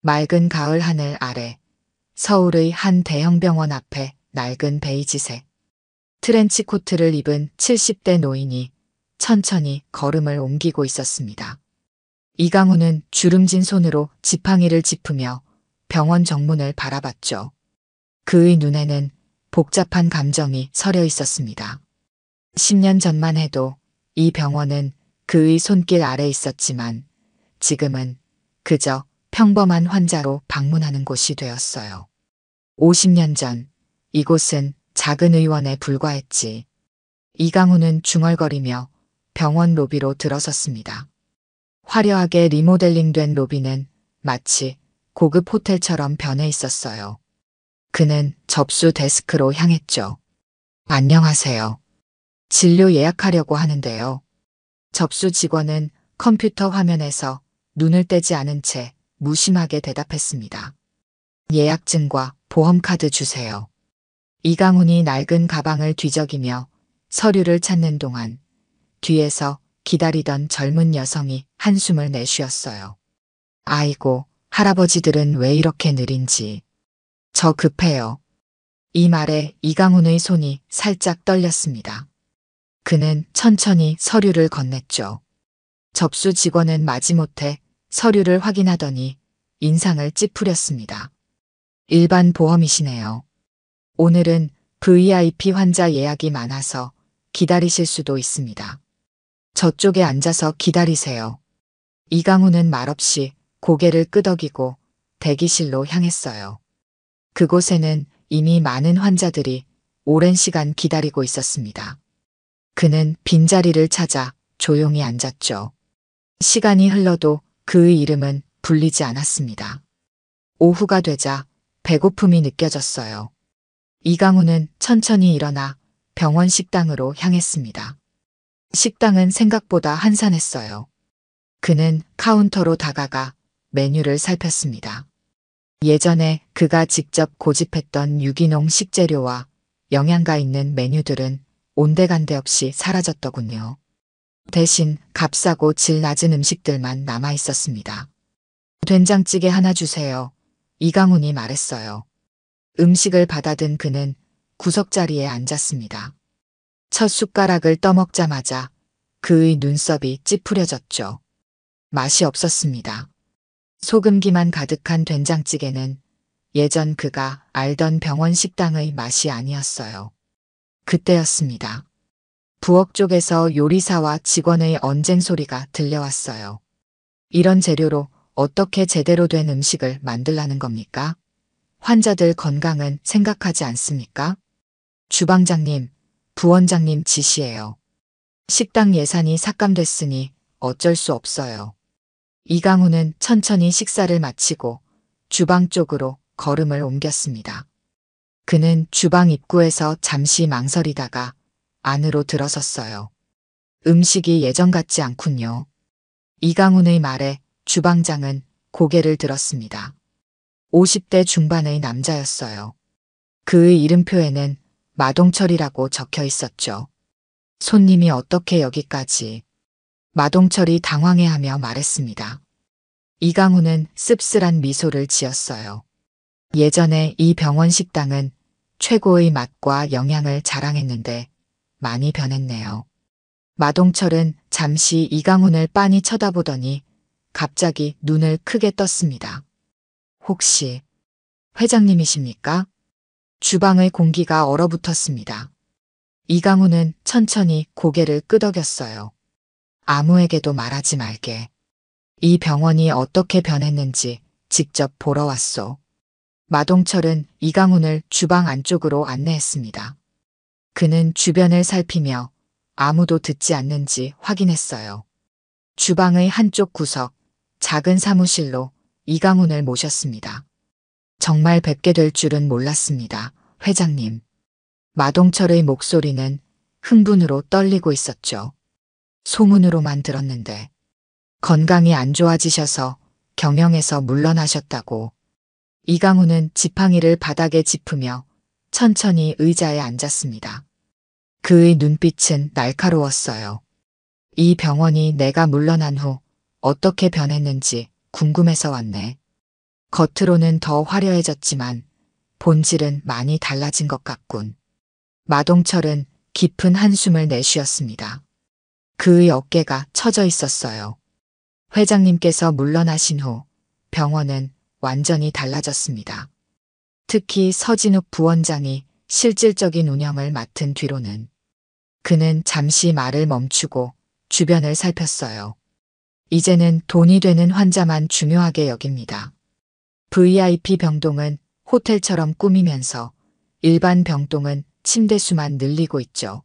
맑은 가을 하늘 아래 서울의 한 대형 병원 앞에 낡은 베이지색 트렌치 코트를 입은 70대 노인이 천천히 걸음을 옮기고 있었습니다. 이강훈은 주름진 손으로 지팡이를 짚으며 병원 정문을 바라봤죠. 그의 눈에는 복잡한 감정이 서려 있었습니다. 10년 전만 해도 이 병원은 그의 손길 아래 있었지만 지금은 그저 평범한 환자로 방문하는 곳이 되었어요. 50년 전 이곳은 작은 의원에 불과했지. 이강훈은 중얼거리며 병원 로비로 들어섰습니다. 화려하게 리모델링된 로비는 마치 고급 호텔처럼 변해 있었어요. 그는 접수 데스크로 향했죠. 안녕하세요. 진료 예약하려고 하는데요. 접수 직원은 컴퓨터 화면에서 눈을 떼지 않은 채 무심하게 대답했습니다. 예약증과 보험카드 주세요. 이강훈이 낡은 가방을 뒤적이며 서류를 찾는 동안 뒤에서 기다리던 젊은 여성이 한숨을 내쉬었어요. 아이고, 할아버지들은 왜 이렇게 느린지. 저 급해요. 이 말에 이강훈의 손이 살짝 떨렸습니다. 그는 천천히 서류를 건넸죠. 접수 직원은 마지못해 서류를 확인하더니 인상을 찌푸렸습니다. 일반 보험이시네요. 오늘은 VIP 환자 예약이 많아서 기다리실 수도 있습니다. 저쪽에 앉아서 기다리세요. 이강훈은 말없이 고개를 끄덕이고 대기실로 향했어요. 그곳에는 이미 많은 환자들이 오랜 시간 기다리고 있었습니다. 그는 빈자리를 찾아 조용히 앉았죠. 시간이 흘러도 그의 이름은 불리지 않았습니다. 오후가 되자 배고픔이 느껴졌어요. 이강훈은 천천히 일어나 병원 식당으로 향했습니다. 식당은 생각보다 한산했어요. 그는 카운터로 다가가 메뉴를 살폈습니다. 예전에 그가 직접 고집했던 유기농 식재료와 영양가 있는 메뉴들은 온데간데 없이 사라졌더군요. 대신 값싸고 질 낮은 음식들만 남아 있었습니다. 된장찌개 하나 주세요. 이강훈이 말했어요. 음식을 받아든 그는 구석자리에 앉았습니다. 첫 숟가락을 떠먹자마자 그의 눈썹이 찌푸려졌죠. 맛이 없었습니다. 소금기만 가득한 된장찌개는 예전 그가 알던 병원 식당의 맛이 아니었어요. 그때였습니다. 부엌 쪽에서 요리사와 직원의 언쟁 소리가 들려왔어요. 이런 재료로 어떻게 제대로 된 음식을 만들라는 겁니까? 환자들 건강은 생각하지 않습니까? 주방장님, 부원장님 지시예요. 식당 예산이 삭감됐으니 어쩔 수 없어요. 이강훈은 천천히 식사를 마치고 주방 쪽으로 걸음을 옮겼습니다. 그는 주방 입구에서 잠시 망설이다가 안으로 들어섰어요. 음식이 예전 같지 않군요. 이강훈의 말에 주방장은 고개를 들었습니다. 50대 중반의 남자였어요. 그의 이름표에는 마동철이라고 적혀 있었죠. 손님이 어떻게 여기까지. 마동철이 당황해하며 말했습니다. 이강훈은 씁쓸한 미소를 지었어요. 예전에 이 병원 식당은 최고의 맛과 영양을 자랑했는데 많이 변했네요. 마동철은 잠시 이강훈을 빤히 쳐다보더니 갑자기 눈을 크게 떴습니다. 혹시 회장님이십니까? 주방의 공기가 얼어붙었습니다. 이강훈은 천천히 고개를 끄덕였어요. 아무에게도 말하지 말게. 이 병원이 어떻게 변했는지 직접 보러 왔소. 마동철은 이강훈을 주방 안쪽으로 안내했습니다. 그는 주변을 살피며 아무도 듣지 않는지 확인했어요. 주방의 한쪽 구석, 작은 사무실로 이강훈을 모셨습니다. 정말 뵙게 될 줄은 몰랐습니다, 회장님. 마동철의 목소리는 흥분으로 떨리고 있었죠. 소문으로만 들었는데 건강이 안 좋아지셔서 경영에서 물러나셨다고. 이강훈은 지팡이를 바닥에 짚으며 천천히 의자에 앉았습니다. 그의 눈빛은 날카로웠어요. 이 병원이 내가 물러난 후 어떻게 변했는지 궁금해서 왔네. 겉으로는 더 화려해졌지만 본질은 많이 달라진 것 같군. 마동철은 깊은 한숨을 내쉬었습니다. 그의 어깨가 처져 있었어요. 회장님께서 물러나신 후 병원은 완전히 달라졌습니다. 특히 서진욱 부원장이 실질적인 운영을 맡은 뒤로는 그는 잠시 말을 멈추고 주변을 살폈어요. 이제는 돈이 되는 환자만 중요하게 여깁니다. VIP 병동은 호텔처럼 꾸미면서 일반 병동은 침대 수만 늘리고 있죠.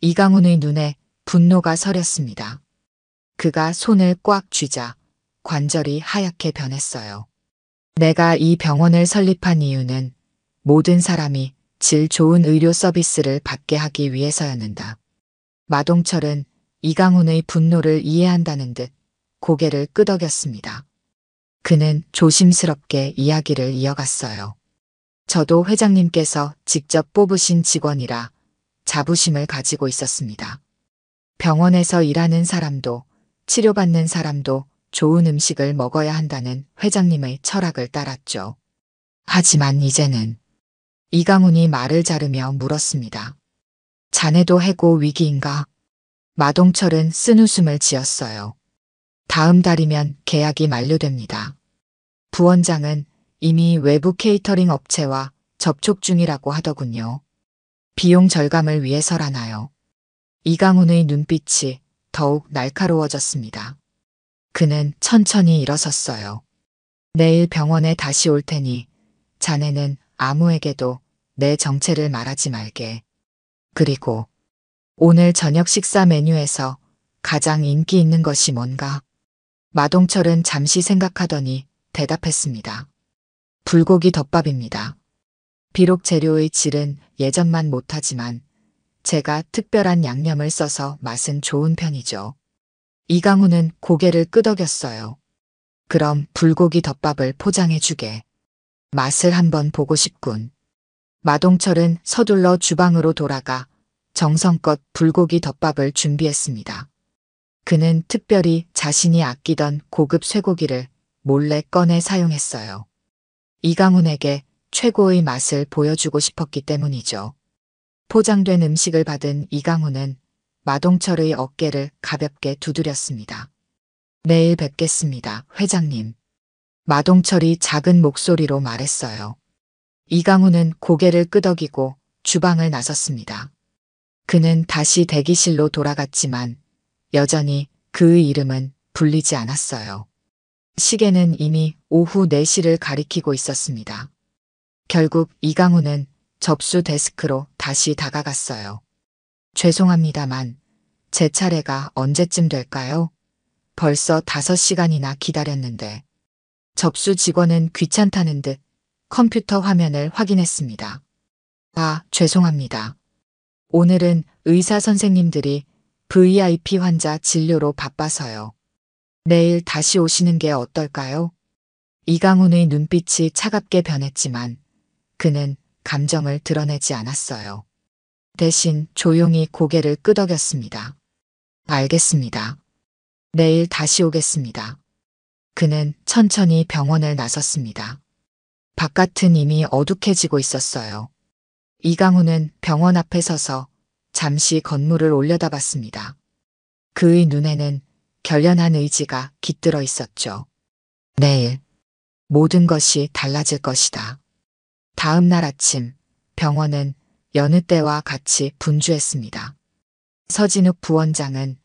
이강훈의 눈에 분노가 서렸습니다. 그가 손을 꽉 쥐자 관절이 하얗게 변했어요. 내가 이 병원을 설립한 이유는 모든 사람이 질 좋은 의료 서비스를 받게 하기 위해서였는다. 마동철은 이강훈의 분노를 이해한다는 듯 고개를 끄덕였습니다. 그는 조심스럽게 이야기를 이어갔어요. 저도 회장님께서 직접 뽑으신 직원이라 자부심을 가지고 있었습니다. 병원에서 일하는 사람도 치료받는 사람도 좋은 음식을 먹어야 한다는 회장님의 철학을 따랐죠. 하지만 이제는 이강훈이 말을 자르며 물었습니다. 자네도 해고 위기인가? 마동철은 쓴웃음을 지었어요. 다음 달이면 계약이 만료됩니다. 부원장은 이미 외부 케이터링 업체와 접촉 중이라고 하더군요. 비용 절감을 위해서라나요? 이강훈의 눈빛이 더욱 날카로워졌습니다. 그는 천천히 일어섰어요. 내일 병원에 다시 올 테니 자네는 아무에게도 내 정체를 말하지 말게. 그리고 오늘 저녁 식사 메뉴에서 가장 인기 있는 것이 뭔가? 마동철은 잠시 생각하더니 대답했습니다. 불고기 덮밥입니다. 비록 재료의 질은 예전만 못하지만 제가 특별한 양념을 써서 맛은 좋은 편이죠. 이강훈은 고개를 끄덕였어요. 그럼 불고기 덮밥을 포장해주게. 맛을 한번 보고 싶군. 마동철은 서둘러 주방으로 돌아가 정성껏 불고기 덮밥을 준비했습니다. 그는 특별히 자신이 아끼던 고급 쇠고기를 몰래 꺼내 사용했어요. 이강훈에게 최고의 맛을 보여주고 싶었기 때문이죠. 포장된 음식을 받은 이강훈은 마동철의 어깨를 가볍게 두드렸습니다. 내일 뵙겠습니다, 회장님. 마동철이 작은 목소리로 말했어요. 이강훈은 고개를 끄덕이고 주방을 나섰습니다. 그는 다시 대기실로 돌아갔지만 여전히 그의 이름은 불리지 않았어요. 시계는 이미 오후 4시를 가리키고 있었습니다. 결국 이강훈은 접수 데스크로 다시 다가갔어요. 죄송합니다만 제 차례가 언제쯤 될까요? 벌써 5시간이나 기다렸는데. 접수 직원은 귀찮다는 듯 컴퓨터 화면을 확인했습니다. 아, 죄송합니다. 오늘은 의사 선생님들이 VIP 환자 진료로 바빠서요. 내일 다시 오시는 게 어떨까요? 이강훈의 눈빛이 차갑게 변했지만 그는 감정을 드러내지 않았어요. 대신 조용히 고개를 끄덕였습니다. 알겠습니다. 내일 다시 오겠습니다. 그는 천천히 병원을 나섰습니다. 바깥은 이미 어둑해지고 있었어요. 이강훈은 병원 앞에 서서 잠시 건물을 올려다봤습니다. 그의 눈에는 결연한 의지가 깃들어 있었죠. 내일 모든 것이 달라질 것이다. 다음 날 아침 병원은 여느 때와 같이 분주했습니다. 서진욱 부원장은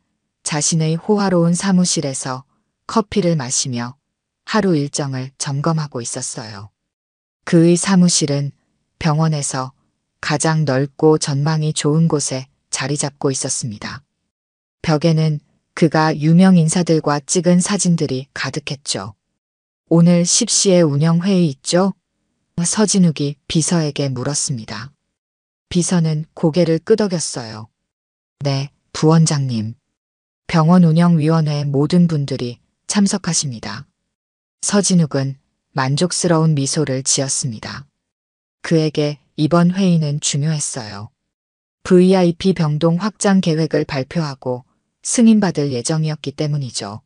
자신의 호화로운 사무실에서 커피를 마시며 하루 일정을 점검하고 있었어요. 그의 사무실은 병원에서 가장 넓고 전망이 좋은 곳에 자리 잡고 있었습니다. 벽에는 그가 유명 인사들과 찍은 사진들이 가득했죠. 오늘 10시에 운영회의 있죠? 서진욱이 비서에게 물었습니다. 비서는 고개를 끄덕였어요. 네, 부원장님. 병원 운영위원회 모든 분들이 참석하십니다. 서진욱은 만족스러운 미소를 지었습니다. 그에게 이번 회의는 중요했어요. VIP 병동 확장 계획을 발표하고 승인받을 예정이었기 때문이죠.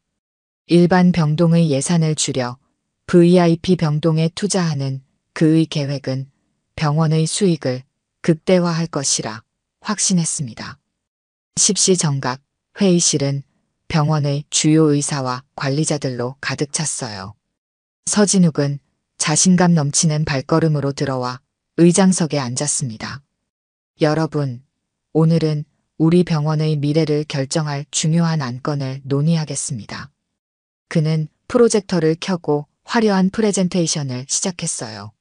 일반 병동의 예산을 줄여 VIP 병동에 투자하는 그의 계획은 병원의 수익을 극대화할 것이라 확신했습니다. 십시정각 회의실은 병원의 주요 의사와 관리자들로 가득 찼어요. 서진욱은 자신감 넘치는 발걸음으로 들어와 의장석에 앉았습니다. 여러분, 오늘은 우리 병원의 미래를 결정할 중요한 안건을 논의하겠습니다. 그는 프로젝터를 켜고 화려한 프레젠테이션을 시작했어요.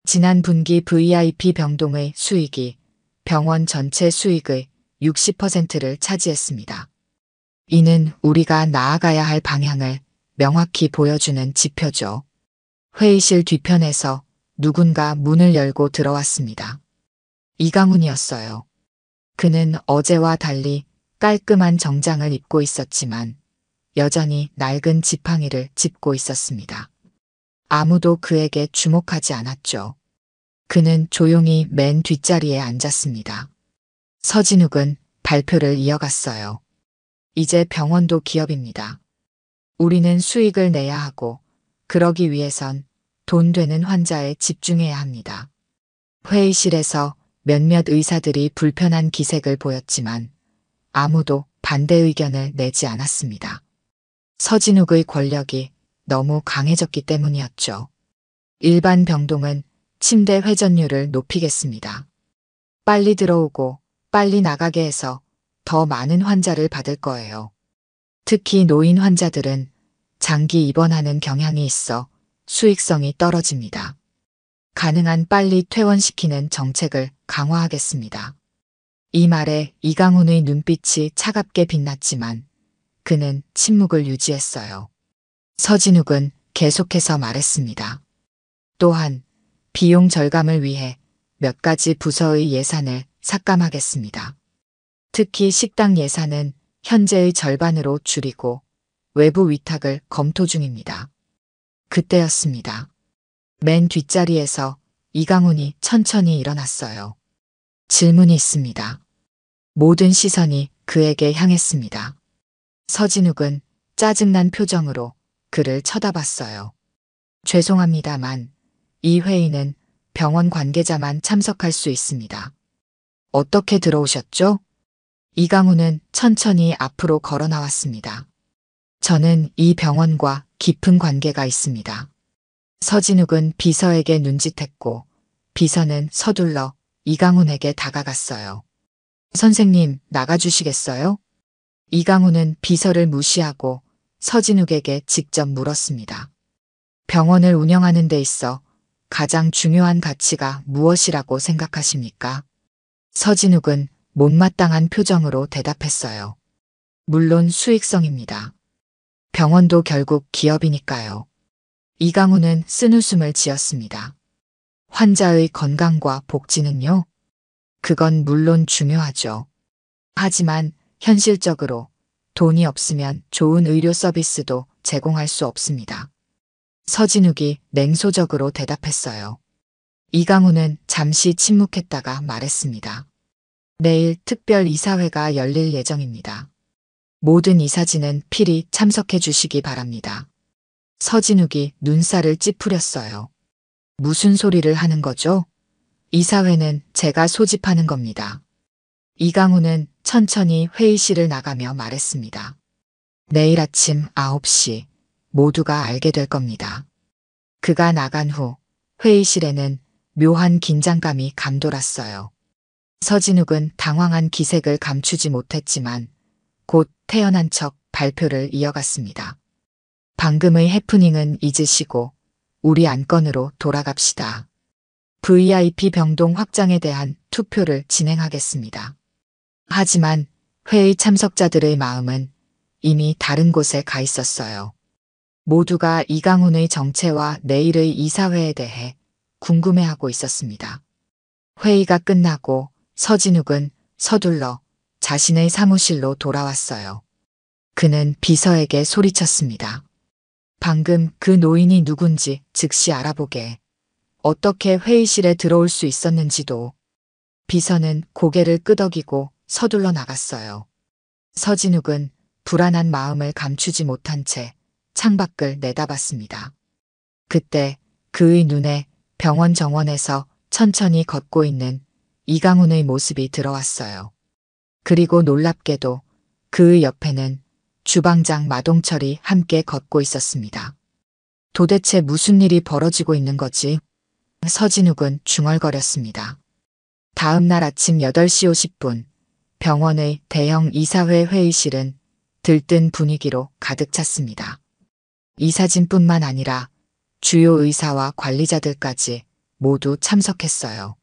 지난 분기 VIP 병동의 수익이 병원 전체 수익의 60%를 차지했습니다. 이는 우리가 나아가야 할 방향을 명확히 보여주는 지표죠. 회의실 뒤편에서 누군가 문을 열고 들어왔습니다. 이강훈이었어요. 그는 어제와 달리 깔끔한 정장을 입고 있었지만 여전히 낡은 지팡이를 짚고 있었습니다. 아무도 그에게 주목하지 않았죠. 그는 조용히 맨 뒷자리에 앉았습니다. 서진욱은 발표를 이어갔어요. 이제 병원도 기업입니다. 우리는 수익을 내야 하고 그러기 위해선 돈 되는 환자에 집중해야 합니다. 회의실에서 몇몇 의사들이 불편한 기색을 보였지만 아무도 반대 의견을 내지 않았습니다. 서진욱의 권력이 너무 강해졌기 때문이었죠. 일반 병동은 침대 회전율을 높이겠습니다. 빨리 들어오고 빨리 나가게 해서 더 많은 환자를 받을 거예요. 특히 노인 환자들은 장기 입원하는 경향이 있어 수익성이 떨어집니다. 가능한 빨리 퇴원시키는 정책을 강화하겠습니다. 이 말에 이강훈의 눈빛이 차갑게 빛났지만 그는 침묵을 유지했어요. 서진욱은 계속해서 말했습니다. 또한 비용 절감을 위해 몇 가지 부서의 예산을 삭감하겠습니다. 특히 식당 예산은 현재의 절반으로 줄이고 외부 위탁을 검토 중입니다. 그때였습니다. 맨 뒷자리에서 이강훈이 천천히 일어났어요. 질문이 있습니다. 모든 시선이 그에게 향했습니다. 서진욱은 짜증난 표정으로 그를 쳐다봤어요. 죄송합니다만 이 회의는 병원 관계자만 참석할 수 있습니다. 어떻게 들어오셨죠? 이강훈은 천천히 앞으로 걸어 나왔습니다. 저는 이 병원과 깊은 관계가 있습니다. 서진욱은 비서에게 눈짓했고 비서는 서둘러 이강훈에게 다가갔어요. 선생님, 나가주시겠어요? 이강훈은 비서를 무시하고 서진욱에게 직접 물었습니다. 병원을 운영하는 데 있어 가장 중요한 가치가 무엇이라고 생각하십니까? 서진욱은 못마땅한 표정으로 대답했어요. 물론 수익성입니다. 병원도 결국 기업이니까요. 이강훈은 쓴웃음을 지었습니다. 환자의 건강과 복지는요? 그건 물론 중요하죠. 하지만 현실적으로 돈이 없으면 좋은 의료 서비스도 제공할 수 없습니다. 서진욱이 냉소적으로 대답했어요. 이강훈은 잠시 침묵했다가 말했습니다. 내일 특별 이사회가 열릴 예정입니다. 모든 이사진은 필히 참석해 주시기 바랍니다. 서진욱이 눈살을 찌푸렸어요. 무슨 소리를 하는 거죠? 이사회는 제가 소집하는 겁니다. 이강훈은 천천히 회의실을 나가며 말했습니다. 내일 아침 9시 모두가 알게 될 겁니다. 그가 나간 후 회의실에는 묘한 긴장감이 감돌았어요. 서진욱은 당황한 기색을 감추지 못했지만 곧 태연한 척 발표를 이어갔습니다. 방금의 해프닝은 잊으시고 우리 안건으로 돌아갑시다. VIP 병동 확장에 대한 투표를 진행하겠습니다. 하지만 회의 참석자들의 마음은 이미 다른 곳에 가 있었어요. 모두가 이강훈의 정체와 내일의 이사회에 대해 궁금해하고 있었습니다. 회의가 끝나고 서진욱은 서둘러 자신의 사무실로 돌아왔어요. 그는 비서에게 소리쳤습니다. 방금 그 노인이 누군지 즉시 알아보게. 어떻게 회의실에 들어올 수 있었는지도. 비서는 고개를 끄덕이고 서둘러 나갔어요. 서진욱은 불안한 마음을 감추지 못한 채 창밖을 내다봤습니다. 그때 그의 눈에 병원 정원에서 천천히 걷고 있는 이강훈의 모습이 들어왔어요. 그리고 놀랍게도 그의 옆에는 주방장 마동철이 함께 걷고 있었습니다. 도대체 무슨 일이 벌어지고 있는 거지? 서진욱은 중얼거렸습니다. 다음 날 아침 8시 50분 병원의 대형 이사회 회의실은 들뜬 분위기로 가득 찼습니다. 이사진뿐만 아니라 주요 의사와 관리자들까지 모두 참석했어요.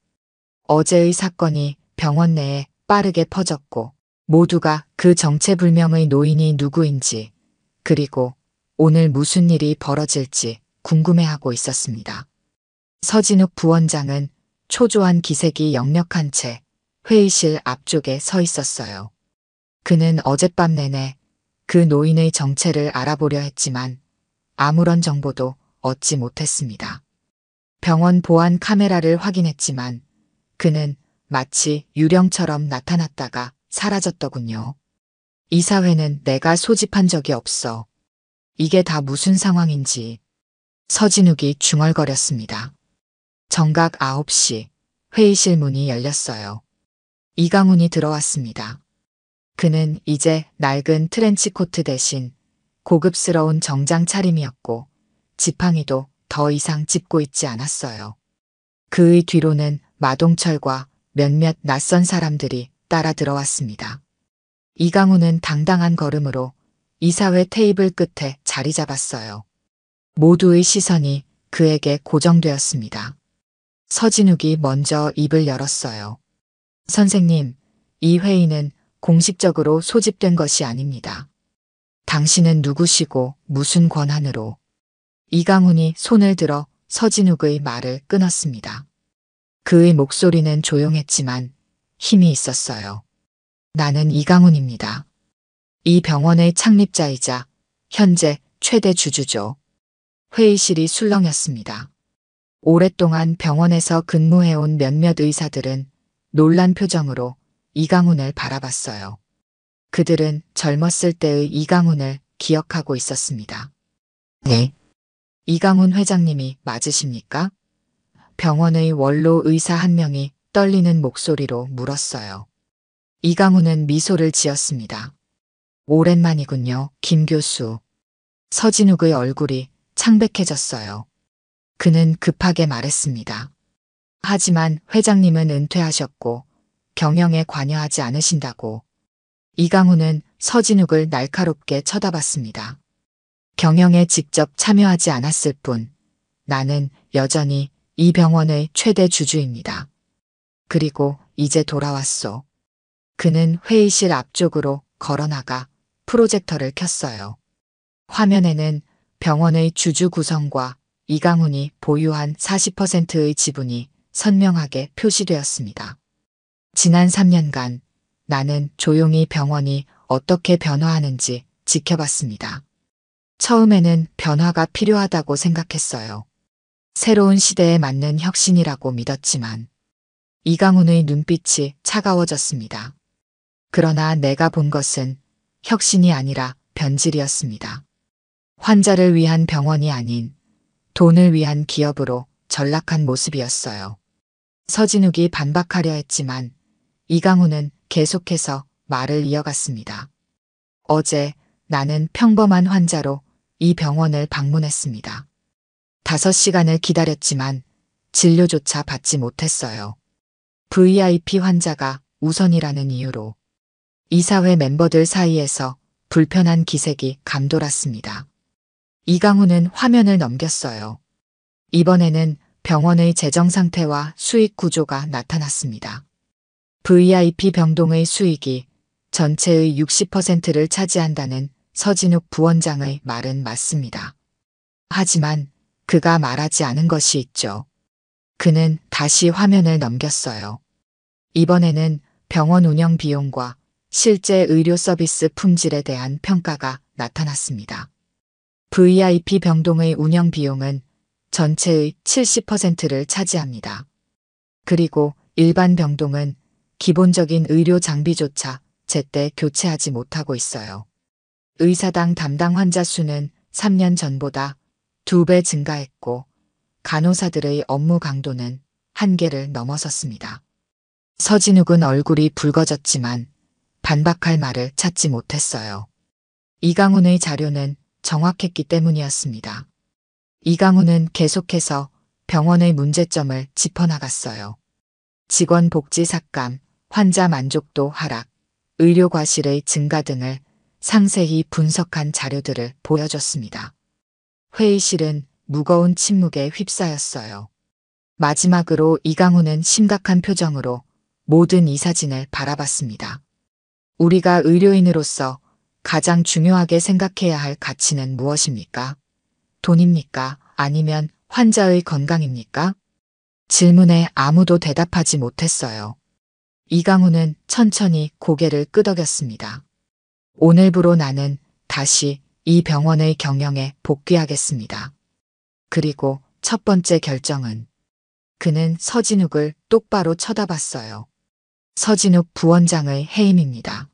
어제의 사건이 병원 내에 빠르게 퍼졌고 모두가 그 정체불명의 노인이 누구인지 그리고 오늘 무슨 일이 벌어질지 궁금해하고 있었습니다. 서진욱 부원장은 초조한 기색이 역력한 채 회의실 앞쪽에 서 있었어요. 그는 어젯밤 내내 그 노인의 정체를 알아보려 했지만 아무런 정보도 얻지 못했습니다. 병원 보안 카메라를 확인했지만 그는 마치 유령처럼 나타났다가 사라졌더군요. 이사회는 내가 소집한 적이 없어. 이게 다 무슨 상황인지. 서진욱이 중얼거렸습니다. 정각 9시 회의실 문이 열렸어요. 이강훈이 들어왔습니다. 그는 이제 낡은 트렌치코트 대신 고급스러운 정장 차림이었고 지팡이도 더 이상 짚고 있지 않았어요. 그의 뒤로는 마동철과 몇몇 낯선 사람들이 따라 들어왔습니다. 이강훈은 당당한 걸음으로 이사회 테이블 끝에 자리 잡았어요. 모두의 시선이 그에게 고정되었습니다. 서진욱이 먼저 입을 열었어요. 선생님, 이 회의는 공식적으로 소집된 것이 아닙니다. 당신은 누구시고 무슨 권한으로? 이강훈이 손을 들어 서진욱의 말을 끊었습니다. 그의 목소리는 조용했지만 힘이 있었어요. 나는 이강훈입니다. 이 병원의 창립자이자 현재 최대 주주죠. 회의실이 술렁였습니다. 오랫동안 병원에서 근무해온 몇몇 의사들은 놀란 표정으로 이강훈을 바라봤어요. 그들은 젊었을 때의 이강훈을 기억하고 있었습니다. 네. 이강훈 회장님이 맞으십니까? 병원의 원로 의사 한 명이 떨리는 목소리로 물었어요. 이강훈은 미소를 지었습니다. 오랜만이군요, 김 교수. 서진욱의 얼굴이 창백해졌어요. 그는 급하게 말했습니다. 하지만 회장님은 은퇴하셨고 경영에 관여하지 않으신다고. 이강훈은 서진욱을 날카롭게 쳐다봤습니다. 경영에 직접 참여하지 않았을 뿐 나는 여전히 이 병원의 최대 주주입니다. 그리고 이제 돌아왔소. 그는 회의실 앞쪽으로 걸어나가 프로젝터를 켰어요. 화면에는 병원의 주주 구성과 이강훈이 보유한 40%의 지분이 선명하게 표시되었습니다. 지난 3년간 나는 조용히 병원이 어떻게 변화하는지 지켜봤습니다. 처음에는 변화가 필요하다고 생각했어요. 새로운 시대에 맞는 혁신이라고 믿었지만 이강훈의 눈빛이 차가워졌습니다. 그러나 내가 본 것은 혁신이 아니라 변질이었습니다. 환자를 위한 병원이 아닌 돈을 위한 기업으로 전락한 모습이었어요. 서진욱이 반박하려 했지만 이강훈은 계속해서 말을 이어갔습니다. 어제 나는 평범한 환자로 이 병원을 방문했습니다. 5시간을 기다렸지만 진료조차 받지 못했어요. VIP 환자가 우선이라는 이유로 이사회 멤버들 사이에서 불편한 기색이 감돌았습니다. 이강훈은 화면을 넘겼어요. 이번에는 병원의 재정 상태와 수익 구조가 나타났습니다. VIP 병동의 수익이 전체의 60%를 차지한다는 서진욱 부원장의 말은 맞습니다. 하지만 그가 말하지 않은 것이 있죠. 그는 다시 화면을 넘겼어요. 이번에는 병원 운영 비용과 실제 의료 서비스 품질에 대한 평가가 나타났습니다. VIP 병동의 운영 비용은 전체의 70%를 차지합니다. 그리고 일반 병동은 기본적인 의료 장비조차 제때 교체하지 못하고 있어요. 의사당 담당 환자 수는 3년 전보다 2배 증가했고 간호사들의 업무 강도는 한계를 넘어섰습니다. 서진욱은 얼굴이 붉어졌지만 반박할 말을 찾지 못했어요. 이강훈의 자료는 정확했기 때문이었습니다. 이강훈은 계속해서 병원의 문제점을 짚어나갔어요. 직원 복지 삭감, 환자 만족도 하락, 의료 과실의 증가 등을 상세히 분석한 자료들을 보여줬습니다. 회의실은 무거운 침묵에 휩싸였어요. 마지막으로 이강훈은 심각한 표정으로 모든 이 사진을 바라봤습니다. 우리가 의료인으로서 가장 중요하게 생각해야 할 가치는 무엇입니까? 돈입니까? 아니면 환자의 건강입니까? 질문에 아무도 대답하지 못했어요. 이강훈은 천천히 고개를 끄덕였습니다. 오늘부로 나는 다시 이 병원의 경영에 복귀하겠습니다. 그리고 첫 번째 결정은 그는 서진욱을 똑바로 쳐다봤어요. 서진욱 부원장의 해임입니다.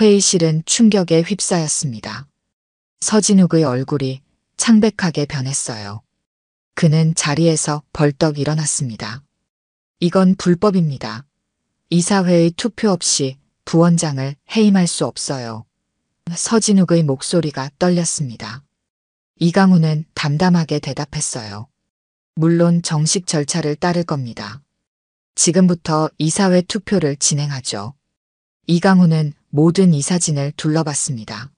회의실은 충격에 휩싸였습니다. 서진욱의 얼굴이 창백하게 변했어요. 그는 자리에서 벌떡 일어났습니다. 이건 불법입니다. 이사회의 투표 없이 부원장을 해임할 수 없어요. 서진욱의 목소리가 떨렸습니다. 이강훈은 담담하게 대답했어요. 물론 정식 절차를 따를 겁니다. 지금부터 이사회 투표를 진행하죠. 이강훈은 모든 이 사진을 둘러봤습니다.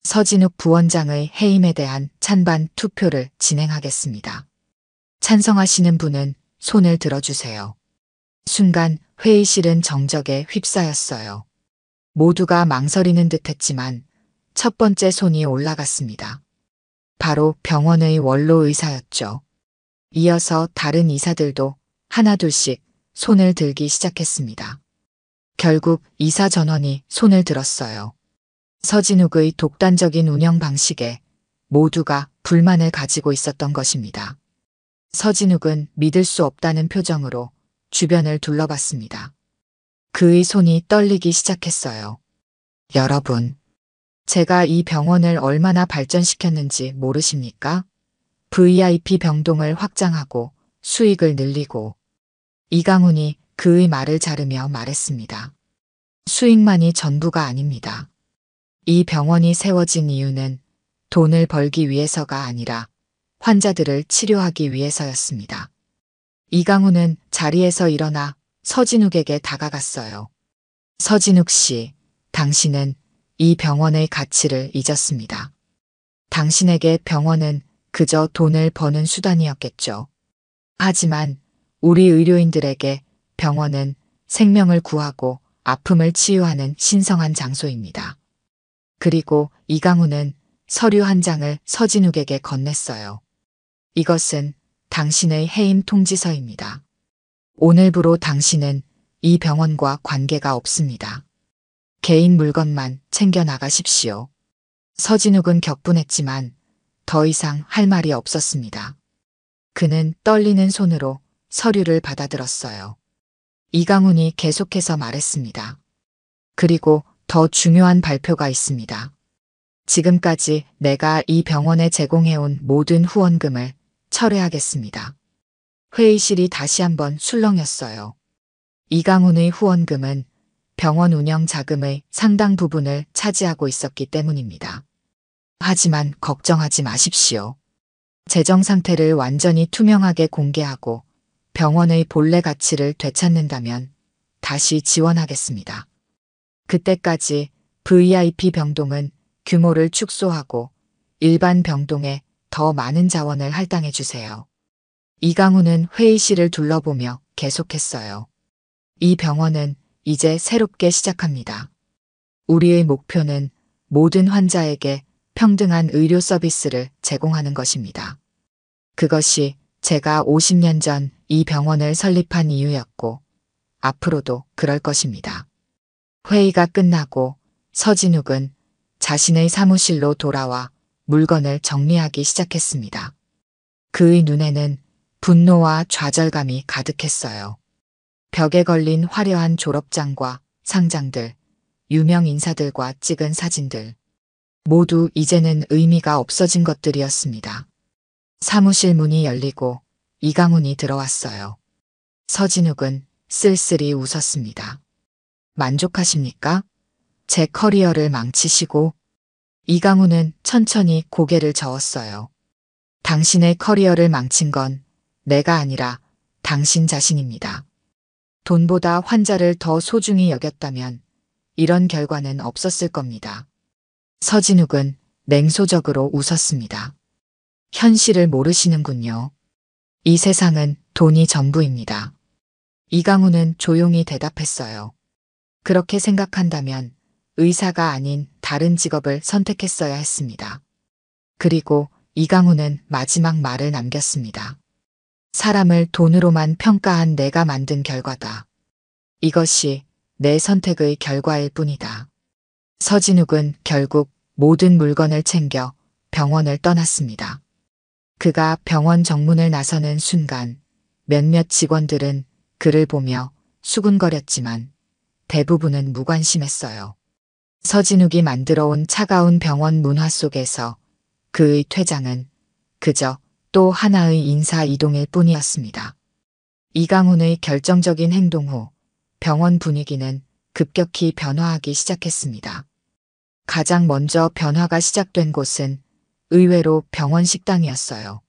서진욱 부원장의 해임에 대한 찬반 투표를 진행하겠습니다. 찬성하시는 분은 손을 들어주세요. 순간 회의실은 정적에 휩싸였어요. 모두가 망설이는 듯했지만 첫 번째 손이 올라갔습니다. 바로 병원의 원로 의사였죠. 이어서 다른 이사들도 하나둘씩 손을 들기 시작했습니다. 결국 이사 전원이 손을 들었어요. 서진욱의 독단적인 운영 방식에 모두가 불만을 가지고 있었던 것입니다. 서진욱은 믿을 수 없다는 표정으로 주변을 둘러봤습니다. 그의 손이 떨리기 시작했어요. 여러분, 제가 이 병원을 얼마나 발전시켰는지 모르십니까? VIP 병동을 확장하고 수익을 늘리고. 이강훈이 그의 말을 자르며 말했습니다. 수익만이 전부가 아닙니다. 이 병원이 세워진 이유는 돈을 벌기 위해서가 아니라 환자들을 치료하기 위해서였습니다. 이강훈은 자리에서 일어나 서진욱에게 다가갔어요. 서진욱 씨, 당신은 이 병원의 가치를 잊었습니다. 당신에게 병원은 그저 돈을 버는 수단이었겠죠. 하지만 우리 의료인들에게 병원은 생명을 구하고 아픔을 치유하는 신성한 장소입니다. 그리고 이강훈은 서류 한 장을 서진욱에게 건넸어요. 이것은 당신의 해임 통지서입니다. 오늘부로 당신은 이 병원과 관계가 없습니다. 개인 물건만 챙겨 나가십시오. 서진욱은 격분했지만 더 이상 할 말이 없었습니다. 그는 떨리는 손으로 서류를 받아들었어요. 이강훈이 계속해서 말했습니다. 그리고 더 중요한 발표가 있습니다. 지금까지 내가 이 병원에 제공해온 모든 후원금을 철회하겠습니다. 회의실이 다시 한번 술렁였어요. 이강훈의 후원금은 병원 운영 자금의 상당 부분을 차지하고 있었기 때문입니다. 하지만 걱정하지 마십시오. 재정 상태를 완전히 투명하게 공개하고 병원의 본래 가치를 되찾는다면 다시 지원하겠습니다. 그때까지 VIP 병동은 규모를 축소하고 일반 병동에 더 많은 자원을 할당해 주세요. 이강훈은 회의실을 둘러보며 계속했어요. 이 병원은 이제 새롭게 시작합니다. 우리의 목표는 모든 환자에게 평등한 의료 서비스를 제공하는 것입니다. 그것이 제가 50년 전 이 병원을 설립한 이유였고 앞으로도 그럴 것입니다. 회의가 끝나고 서진욱은 자신의 사무실로 돌아와 물건을 정리하기 시작했습니다. 그의 눈에는 분노와 좌절감이 가득했어요. 벽에 걸린 화려한 졸업장과 상장들, 유명 인사들과 찍은 사진들, 모두 이제는 의미가 없어진 것들이었습니다. 사무실 문이 열리고 이강훈이 들어왔어요. 서진욱은 쓸쓸히 웃었습니다. 만족하십니까? 제 커리어를 망치시고. 이강훈은 천천히 고개를 저었어요. 당신의 커리어를 망친 건 내가 아니라 당신 자신입니다. 돈보다 환자를 더 소중히 여겼다면 이런 결과는 없었을 겁니다. 서진욱은 냉소적으로 웃었습니다. 현실을 모르시는군요. 이 세상은 돈이 전부입니다. 이강훈은 조용히 대답했어요. 그렇게 생각한다면 의사가 아닌 다른 직업을 선택했어야 했습니다. 그리고 이강훈은 마지막 말을 남겼습니다. 사람을 돈으로만 평가한 내가 만든 결과다. 이것이 내 선택의 결과일 뿐이다. 서진욱은 결국 모든 물건을 챙겨 병원을 떠났습니다. 그가 병원 정문을 나서는 순간 몇몇 직원들은 그를 보며 수군거렸지만 대부분은 무관심했어요. 서진욱이 만들어온 차가운 병원 문화 속에서 그의 퇴장은 그저 또 하나의 인사 이동일 뿐이었습니다. 이강훈의 결정적인 행동 후 병원 분위기는 급격히 변화하기 시작했습니다. 가장 먼저 변화가 시작된 곳은 의외로 병원 식당이었어요.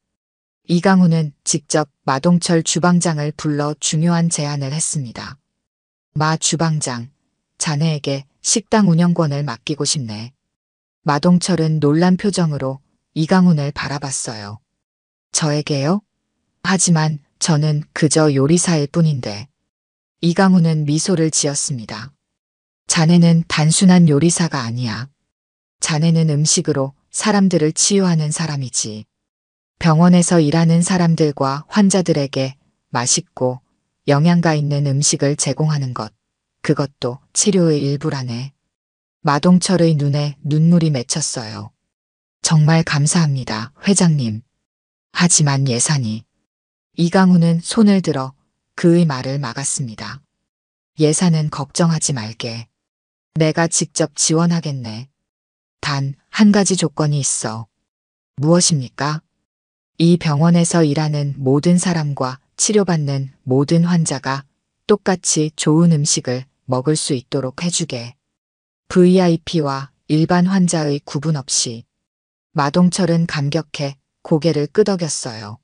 이강훈은 직접 마동철 주방장을 불러 중요한 제안을 했습니다. 마 주방장, 자네에게 식당 운영권을 맡기고 싶네. 마동철은 놀란 표정으로 이강훈을 바라봤어요. 저에게요? 하지만 저는 그저 요리사일 뿐인데. 이강훈은 미소를 지었습니다. 자네는 단순한 요리사가 아니야. 자네는 음식으로 사람들을 치유하는 사람이지. 병원에서 일하는 사람들과 환자들에게 맛있고 영양가 있는 음식을 제공하는 것. 그것도 치료의 일부라네. 마동철의 눈에 눈물이 맺혔어요. 정말 감사합니다, 회장님. 하지만 예산이. 이강훈은 손을 들어 그의 말을 막았습니다. 예산은 걱정하지 말게. 내가 직접 지원하겠네. 단 한 가지 조건이 있어. 무엇입니까? 이 병원에서 일하는 모든 사람과 치료받는 모든 환자가 똑같이 좋은 음식을 먹을 수 있도록 해주게. VIP와 일반 환자의 구분 없이. 마동철은 감격해 고개를 끄덕였어요.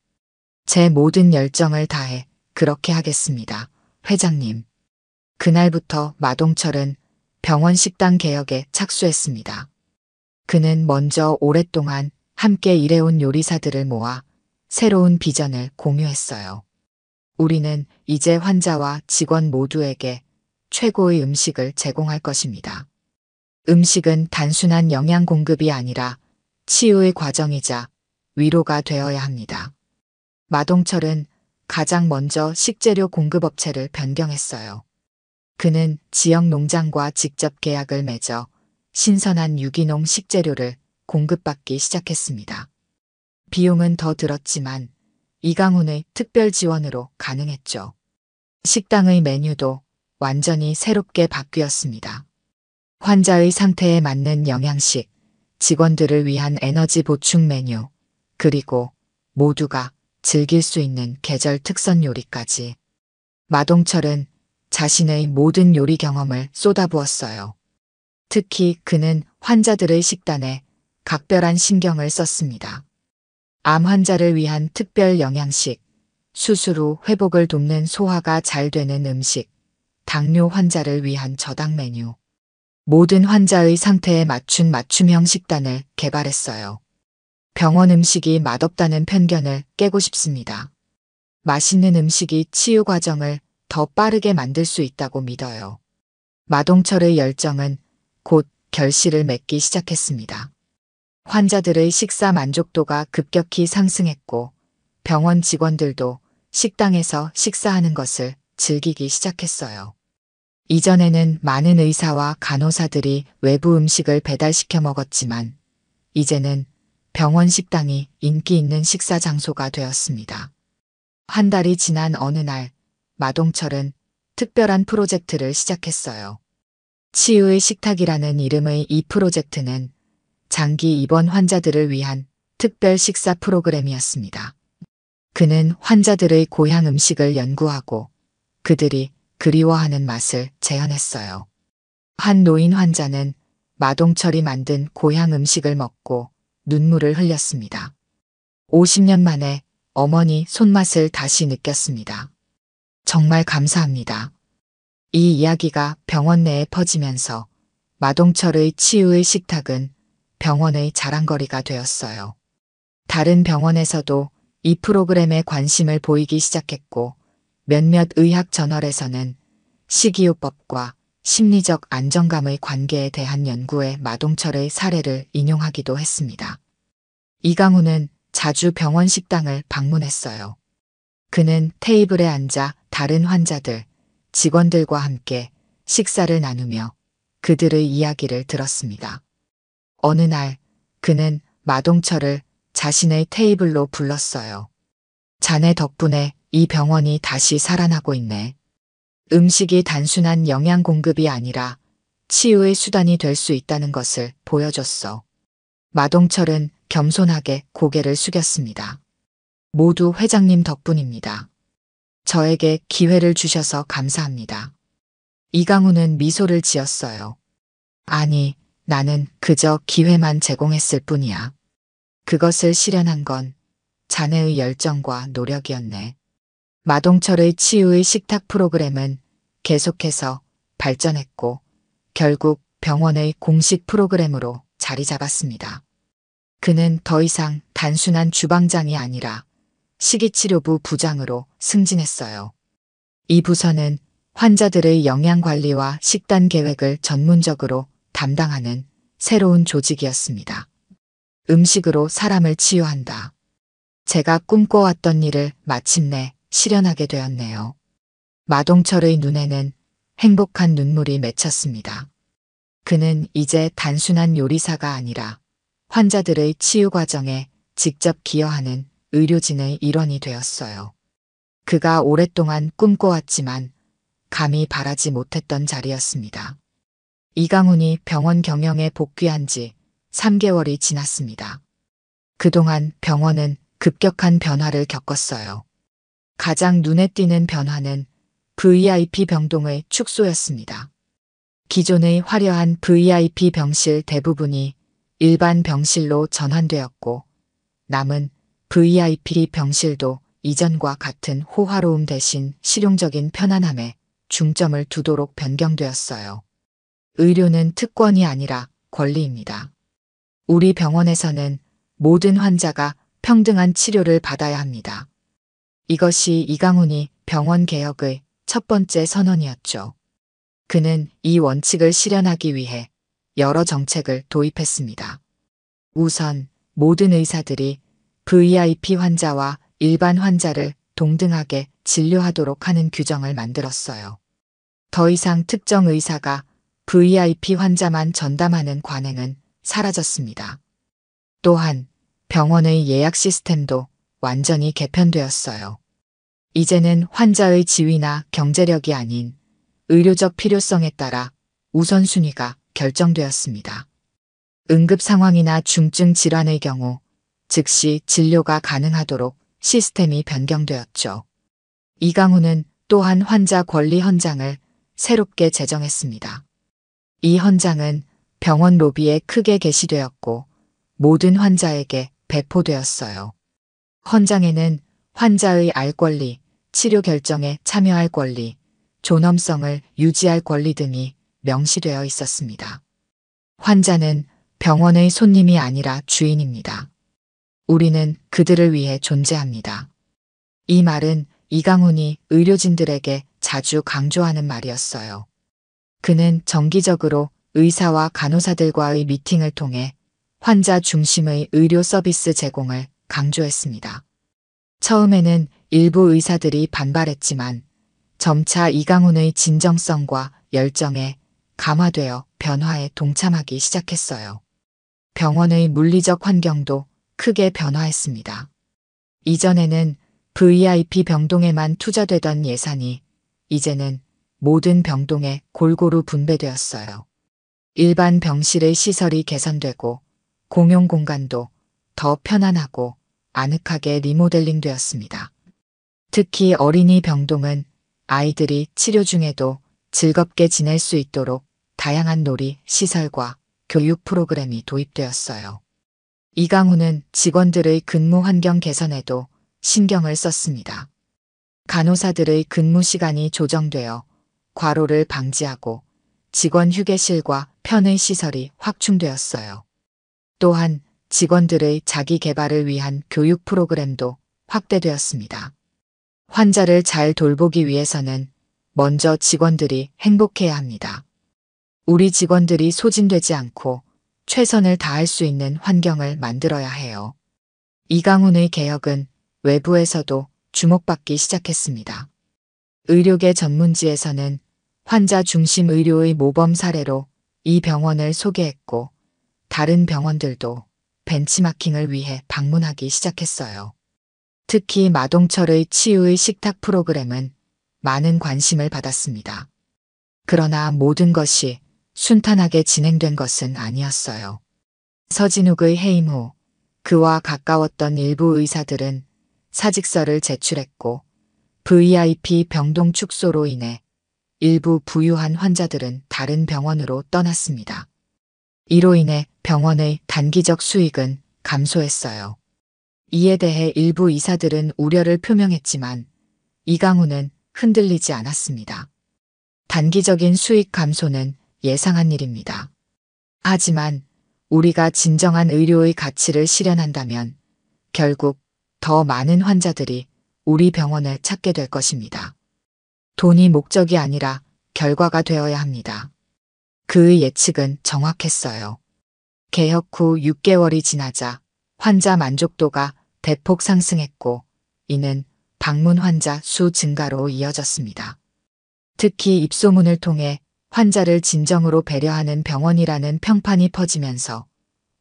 제 모든 열정을 다해 그렇게 하겠습니다, 회장님. 그날부터 마동철은 병원 식당 개혁에 착수했습니다. 그는 먼저 오랫동안 함께 일해온 요리사들을 모아 새로운 비전을 공유했어요. 우리는 이제 환자와 직원 모두에게 최고의 음식을 제공할 것입니다. 음식은 단순한 영양 공급이 아니라 치유의 과정이자 위로가 되어야 합니다. 마동철은 가장 먼저 식재료 공급업체를 변경했어요. 그는 지역 농장과 직접 계약을 맺어 신선한 유기농 식재료를 공급받기 시작했습니다. 비용은 더 들었지만 이강훈의 특별 지원으로 가능했죠. 식당의 메뉴도 완전히 새롭게 바뀌었습니다. 환자의 상태에 맞는 영양식, 직원들을 위한 에너지 보충 메뉴, 그리고 모두가 즐길 수 있는 계절 특선 요리까지. 마동철은 자신의 모든 요리 경험을 쏟아부었어요. 특히 그는 환자들의 식단에 각별한 신경을 썼습니다. 암 환자를 위한 특별 영양식, 수술 후 회복을 돕는 소화가 잘 되는 음식, 당뇨 환자를 위한 저당 메뉴. 모든 환자의 상태에 맞춘 맞춤형 식단을 개발했어요. 병원 음식이 맛없다는 편견을 깨고 싶습니다. 맛있는 음식이 치유 과정을 더 빠르게 만들 수 있다고 믿어요. 마동철의 열정은 곧 결실을 맺기 시작했습니다. 환자들의 식사 만족도가 급격히 상승했고 병원 직원들도 식당에서 식사하는 것을 즐기기 시작했어요. 이전에는 많은 의사와 간호사들이 외부 음식을 배달시켜 먹었지만 이제는 병원 식당이 인기 있는 식사 장소가 되었습니다. 한 달이 지난 어느 날 마동철은 특별한 프로젝트를 시작했어요. 치유의 식탁이라는 이름의 이 프로젝트는 장기 입원 환자들을 위한 특별 식사 프로그램이었습니다. 그는 환자들의 고향 음식을 연구하고 그들이 그리워하는 맛을 재현했어요. 한 노인 환자는 마동철이 만든 고향 음식을 먹고 눈물을 흘렸습니다. 50년 만에 어머니 손맛을 다시 느꼈습니다. 정말 감사합니다. 이 이야기가 병원 내에 퍼지면서 마동철의 치유의 식탁은 병원의 자랑거리가 되었어요. 다른 병원에서도 이 프로그램에 관심을 보이기 시작했고 몇몇 의학 저널에서는 식이요법과 심리적 안정감의 관계에 대한 연구에 마동철의 사례를 인용하기도 했습니다. 이강훈은 자주 병원 식당을 방문했어요. 그는 테이블에 앉아 다른 환자들, 직원들과 함께 식사를 나누며 그들의 이야기를 들었습니다. 어느 날 그는 마동철을 자신의 테이블로 불렀어요. 자네 덕분에 이 병원이 다시 살아나고 있네. 음식이 단순한 영양 공급이 아니라 치유의 수단이 될 수 있다는 것을 보여줬어. 마동철은 겸손하게 고개를 숙였습니다. 모두 회장님 덕분입니다. 저에게 기회를 주셔서 감사합니다. 이강훈은 미소를 지었어요. 아니, 나는 그저 기회만 제공했을 뿐이야. 그것을 실현한 건 자네의 열정과 노력이었네. 마동철의 치유의 식탁 프로그램은 계속해서 발전했고 결국 병원의 공식 프로그램으로 자리 잡았습니다. 그는 더 이상 단순한 주방장이 아니라 식이치료부 부장으로 승진했어요. 이 부서는 환자들의 영양관리와 식단 계획을 전문적으로 담당하는 새로운 조직이었습니다. 음식으로 사람을 치유한다. 제가 꿈꿔왔던 일을 마침내 실현하게 되었네요. 마동철의 눈에는 행복한 눈물이 맺혔습니다. 그는 이제 단순한 요리사가 아니라 환자들의 치유 과정에 직접 기여하는 의료진의 일원이 되었어요. 그가 오랫동안 꿈꿔왔지만 감히 바라지 못했던 자리였습니다. 이강훈이 병원 경영에 복귀한 지 3개월이 지났습니다. 그동안 병원은 급격한 변화를 겪었어요. 가장 눈에 띄는 변화는 VIP 병동의 축소였습니다. 기존의 화려한 VIP 병실 대부분이 일반 병실로 전환되었고 남은 VIP 병실도 이전과 같은 호화로움 대신 실용적인 편안함에 중점을 두도록 변경되었어요. 의료는 특권이 아니라 권리입니다. 우리 병원에서는 모든 환자가 평등한 치료를 받아야 합니다. 이것이 이강훈이 병원 개혁의 첫 번째 선언이었죠. 그는 이 원칙을 실현하기 위해 여러 정책을 도입했습니다. 우선 모든 의사들이 VIP 환자와 일반 환자를 동등하게 진료하도록 하는 규정을 만들었어요. 더 이상 특정 의사가 VIP 환자만 전담하는 관행은 사라졌습니다. 또한 병원의 예약 시스템도 완전히 개편되었어요. 이제는 환자의 지위나 경제력이 아닌 의료적 필요성에 따라 우선순위가 결정되었습니다. 응급 상황이나 중증 질환의 경우 즉시 진료가 가능하도록 시스템이 변경되었죠. 이강훈은 또한 환자 권리 헌장을 새롭게 제정했습니다. 이 헌장은 병원 로비에 크게 게시되었고 모든 환자에게 배포되었어요. 헌장에는 환자의 알 권리, 치료 결정에 참여할 권리, 존엄성을 유지할 권리 등이 명시되어 있었습니다. 환자는 병원의 손님이 아니라 주인입니다. 우리는 그들을 위해 존재합니다. 이 말은 이강훈이 의료진들에게 자주 강조하는 말이었어요. 그는 정기적으로 의사와 간호사들과의 미팅을 통해 환자 중심의 의료 서비스 제공을 강조했습니다. 처음에는 일부 의사들이 반발했지만 점차 이강훈의 진정성과 열정에 감화되어 변화에 동참하기 시작했어요. 병원의 물리적 환경도 크게 변화했습니다. 이전에는 VIP 병동에만 투자되던 예산이 이제는 모든 병동에 골고루 분배되었어요. 일반 병실의 시설이 개선되고 공용 공간도 더 편안하고 아늑하게 리모델링 되었습니다. 특히 어린이 병동은 아이들이 치료 중에도 즐겁게 지낼 수 있도록 다양한 놀이, 시설과 교육 프로그램이 도입되었어요. 이강훈은 직원들의 근무 환경 개선에도 신경을 썼습니다. 간호사들의 근무 시간이 조정되어 과로를 방지하고 직원 휴게실과 편의 시설이 확충되었어요. 또한 직원들의 자기 개발을 위한 교육 프로그램도 확대되었습니다. 환자를 잘 돌보기 위해서는 먼저 직원들이 행복해야 합니다. 우리 직원들이 소진되지 않고 최선을 다할 수 있는 환경을 만들어야 해요. 이강훈의 개혁은 외부에서도 주목받기 시작했습니다. 의료계 전문지에서는 환자 중심 의료의 모범 사례로 이 병원을 소개했고 다른 병원들도 벤치마킹을 위해 방문하기 시작했어요. 특히 마동철의 치유의 식탁 프로그램은 많은 관심을 받았습니다. 그러나 모든 것이 순탄하게 진행된 것은 아니었어요. 서진욱의 해임 후 그와 가까웠던 일부 의사들은 사직서를 제출했고 VIP 병동 축소로 인해 일부 부유한 환자들은 다른 병원으로 떠났습니다. 이로 인해 병원의 단기적 수익은 감소했어요. 이에 대해 일부 의사들은 우려를 표명했지만 이강훈은 흔들리지 않았습니다. 단기적인 수익 감소는 예상한 일입니다. 하지만 우리가 진정한 의료의 가치를 실현한다면 결국 더 많은 환자들이 우리 병원을 찾게 될 것입니다. 돈이 목적이 아니라 결과가 되어야 합니다. 그의 예측은 정확했어요. 개혁 후 6개월이 지나자 환자 만족도가 대폭 상승했고 이는 방문 환자 수 증가로 이어졌습니다. 특히 입소문을 통해 환자를 진정으로 배려하는 병원이라는 평판이 퍼지면서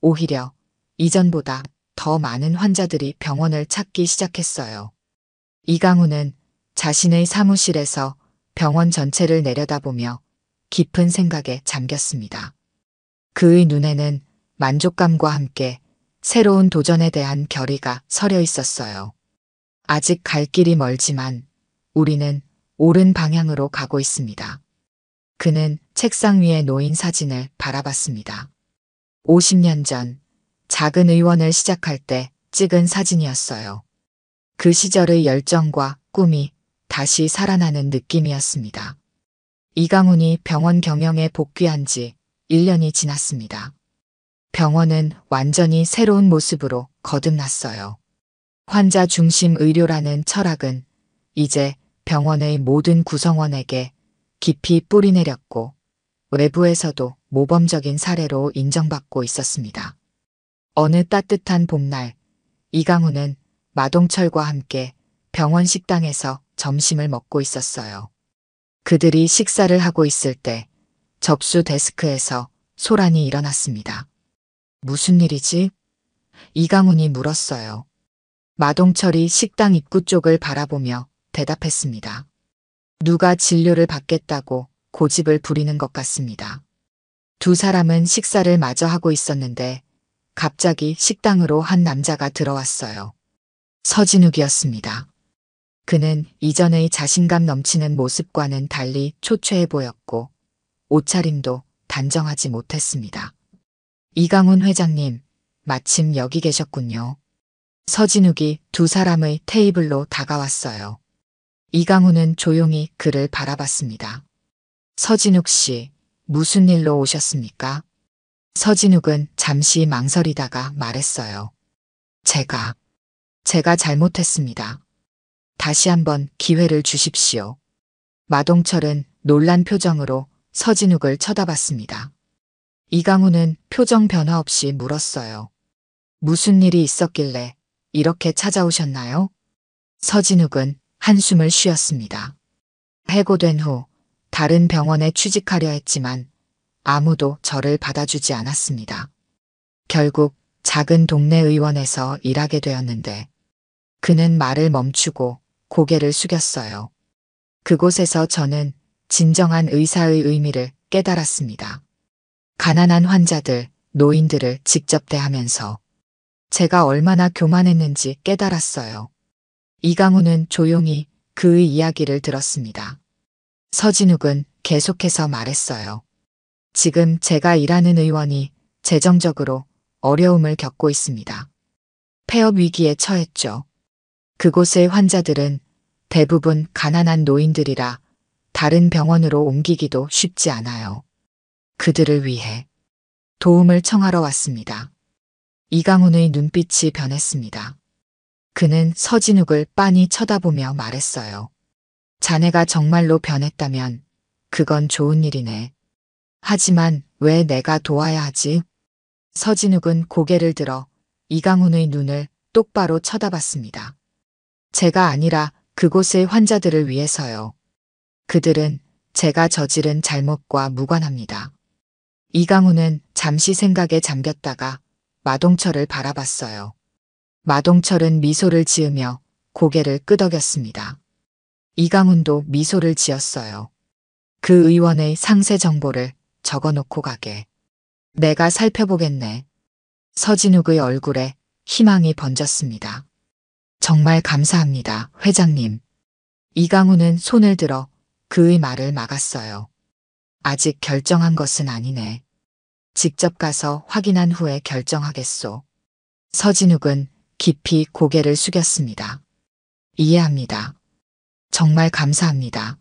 오히려 이전보다 더 많은 환자들이 병원을 찾기 시작했어요. 이강훈은 자신의 사무실에서 병원 전체를 내려다보며 깊은 생각에 잠겼습니다. 그의 눈에는 만족감과 함께 새로운 도전에 대한 결의가 서려 있었어요. 아직 갈 길이 멀지만 우리는 옳은 방향으로 가고 있습니다. 그는 책상 위에 놓인 사진을 바라봤습니다. 50년 전 작은 의원을 시작할 때 찍은 사진이었어요. 그 시절의 열정과 꿈이 다시 살아나는 느낌이었습니다. 이강훈이 병원 경영에 복귀한 지 1년이 지났습니다. 병원은 완전히 새로운 모습으로 거듭났어요. 환자 중심 의료라는 철학은 이제 병원의 모든 구성원에게 깊이 뿌리내렸고 외부에서도 모범적인 사례로 인정받고 있었습니다. 어느 따뜻한 봄날 이강훈은 마동철과 함께 병원 식당에서 점심을 먹고 있었어요. 그들이 식사를 하고 있을 때 접수 데스크에서 소란이 일어났습니다. 무슨 일이지? 이강훈이 물었어요. 마동철이 식당 입구 쪽을 바라보며 대답했습니다. 누가 진료를 받겠다고 고집을 부리는 것 같습니다. 두 사람은 식사를 마저 하고 있었는데 갑자기 식당으로 한 남자가 들어왔어요. 서진욱이었습니다. 그는 이전의 자신감 넘치는 모습과는 달리 초췌해 보였고 옷차림도 단정하지 못했습니다. 이강훈 회장님, 마침 여기 계셨군요. 서진욱이 두 사람의 테이블로 다가왔어요. 이강훈은 조용히 그를 바라봤습니다. 서진욱 씨, 무슨 일로 오셨습니까? 서진욱은 잠시 망설이다가 말했어요. 제가 잘못했습니다. 다시 한번 기회를 주십시오. 마동철은 놀란 표정으로 서진욱을 쳐다봤습니다. 이강훈은 표정 변화 없이 물었어요. 무슨 일이 있었길래 이렇게 찾아오셨나요? 서진욱은 한숨을 쉬었습니다. 해고된 후 다른 병원에 취직하려 했지만 아무도 저를 받아주지 않았습니다. 결국 작은 동네 의원에서 일하게 되었는데 그는 말을 멈추고 고개를 숙였어요. 그곳에서 저는 진정한 의사의 의미를 깨달았습니다. 가난한 환자들, 노인들을 직접 대하면서 제가 얼마나 교만했는지 깨달았어요. 이강훈은 조용히 그의 이야기를 들었습니다. 서진욱은 계속해서 말했어요. 지금 제가 일하는 의원이 재정적으로 어려움을 겪고 있습니다. 폐업 위기에 처했죠. 그곳의 환자들은 대부분 가난한 노인들이라 다른 병원으로 옮기기도 쉽지 않아요. 그들을 위해 도움을 청하러 왔습니다. 이강훈의 눈빛이 변했습니다. 그는 서진욱을 빤히 쳐다보며 말했어요. 자네가 정말로 변했다면 그건 좋은 일이네. 하지만 왜 내가 도와야 하지? 서진욱은 고개를 들어 이강훈의 눈을 똑바로 쳐다봤습니다. 제가 아니라 그곳의 환자들을 위해서요. 그들은 제가 저지른 잘못과 무관합니다. 이강훈은 잠시 생각에 잠겼다가 마동철을 바라봤어요. 마동철은 미소를 지으며 고개를 끄덕였습니다. 이강훈도 미소를 지었어요. 그 의원의 상세 정보를 적어놓고 가게. 내가 살펴보겠네. 서진욱의 얼굴에 희망이 번졌습니다. 정말 감사합니다, 회장님. 이강훈은 손을 들어 그의 말을 막았어요. 아직 결정한 것은 아니네. 직접 가서 확인한 후에 결정하겠소. 서진욱은 깊이 고개를 숙였습니다. 이해합니다. 정말 감사합니다.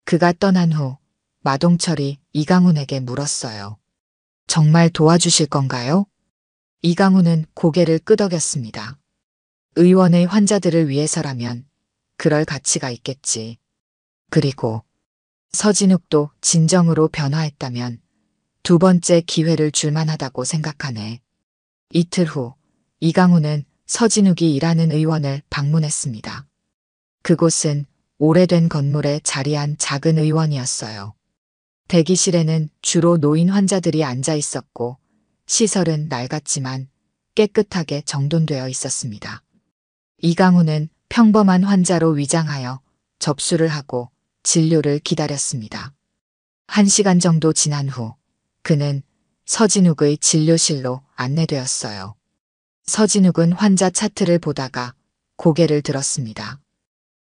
그가 떠난 후 마동철이 이강훈에게 물었어요. 정말 도와주실 건가요? 이강훈은 고개를 끄덕였습니다. 의원의 환자들을 위해서라면 그럴 가치가 있겠지. 그리고 서진욱도 진정으로 변화했다면 두 번째 기회를 줄만하다고 생각하네. 이틀 후 이강훈은 서진욱이 일하는 의원을 방문했습니다. 그곳은 오래된 건물에 자리한 작은 의원이었어요. 대기실에는 주로 노인 환자들이 앉아 있었고 시설은 낡았지만 깨끗하게 정돈되어 있었습니다. 이강훈은 평범한 환자로 위장하여 접수를 하고 진료를 기다렸습니다. 1시간 정도 지난 후 그는 서진욱의 진료실로 안내되었어요. 서진욱은 환자 차트를 보다가 고개를 들었습니다.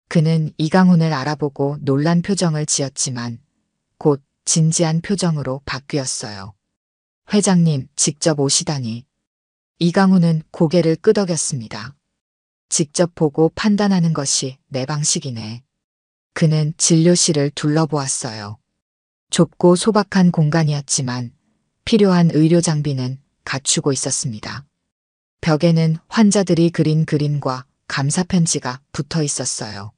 그는 이강훈을 알아보고 놀란 표정을 지었지만 곧 진지한 표정으로 바뀌었어요. 회장님, 직접 오시다니. 이강훈은 고개를 끄덕였습니다. 직접 보고 판단하는 것이 내 방식이네. 그는 진료실을 둘러보았어요. 좁고 소박한 공간이었지만 필요한 의료 장비는 갖추고 있었습니다. 벽에는 환자들이 그린 그림과 감사 편지가 붙어 있었어요.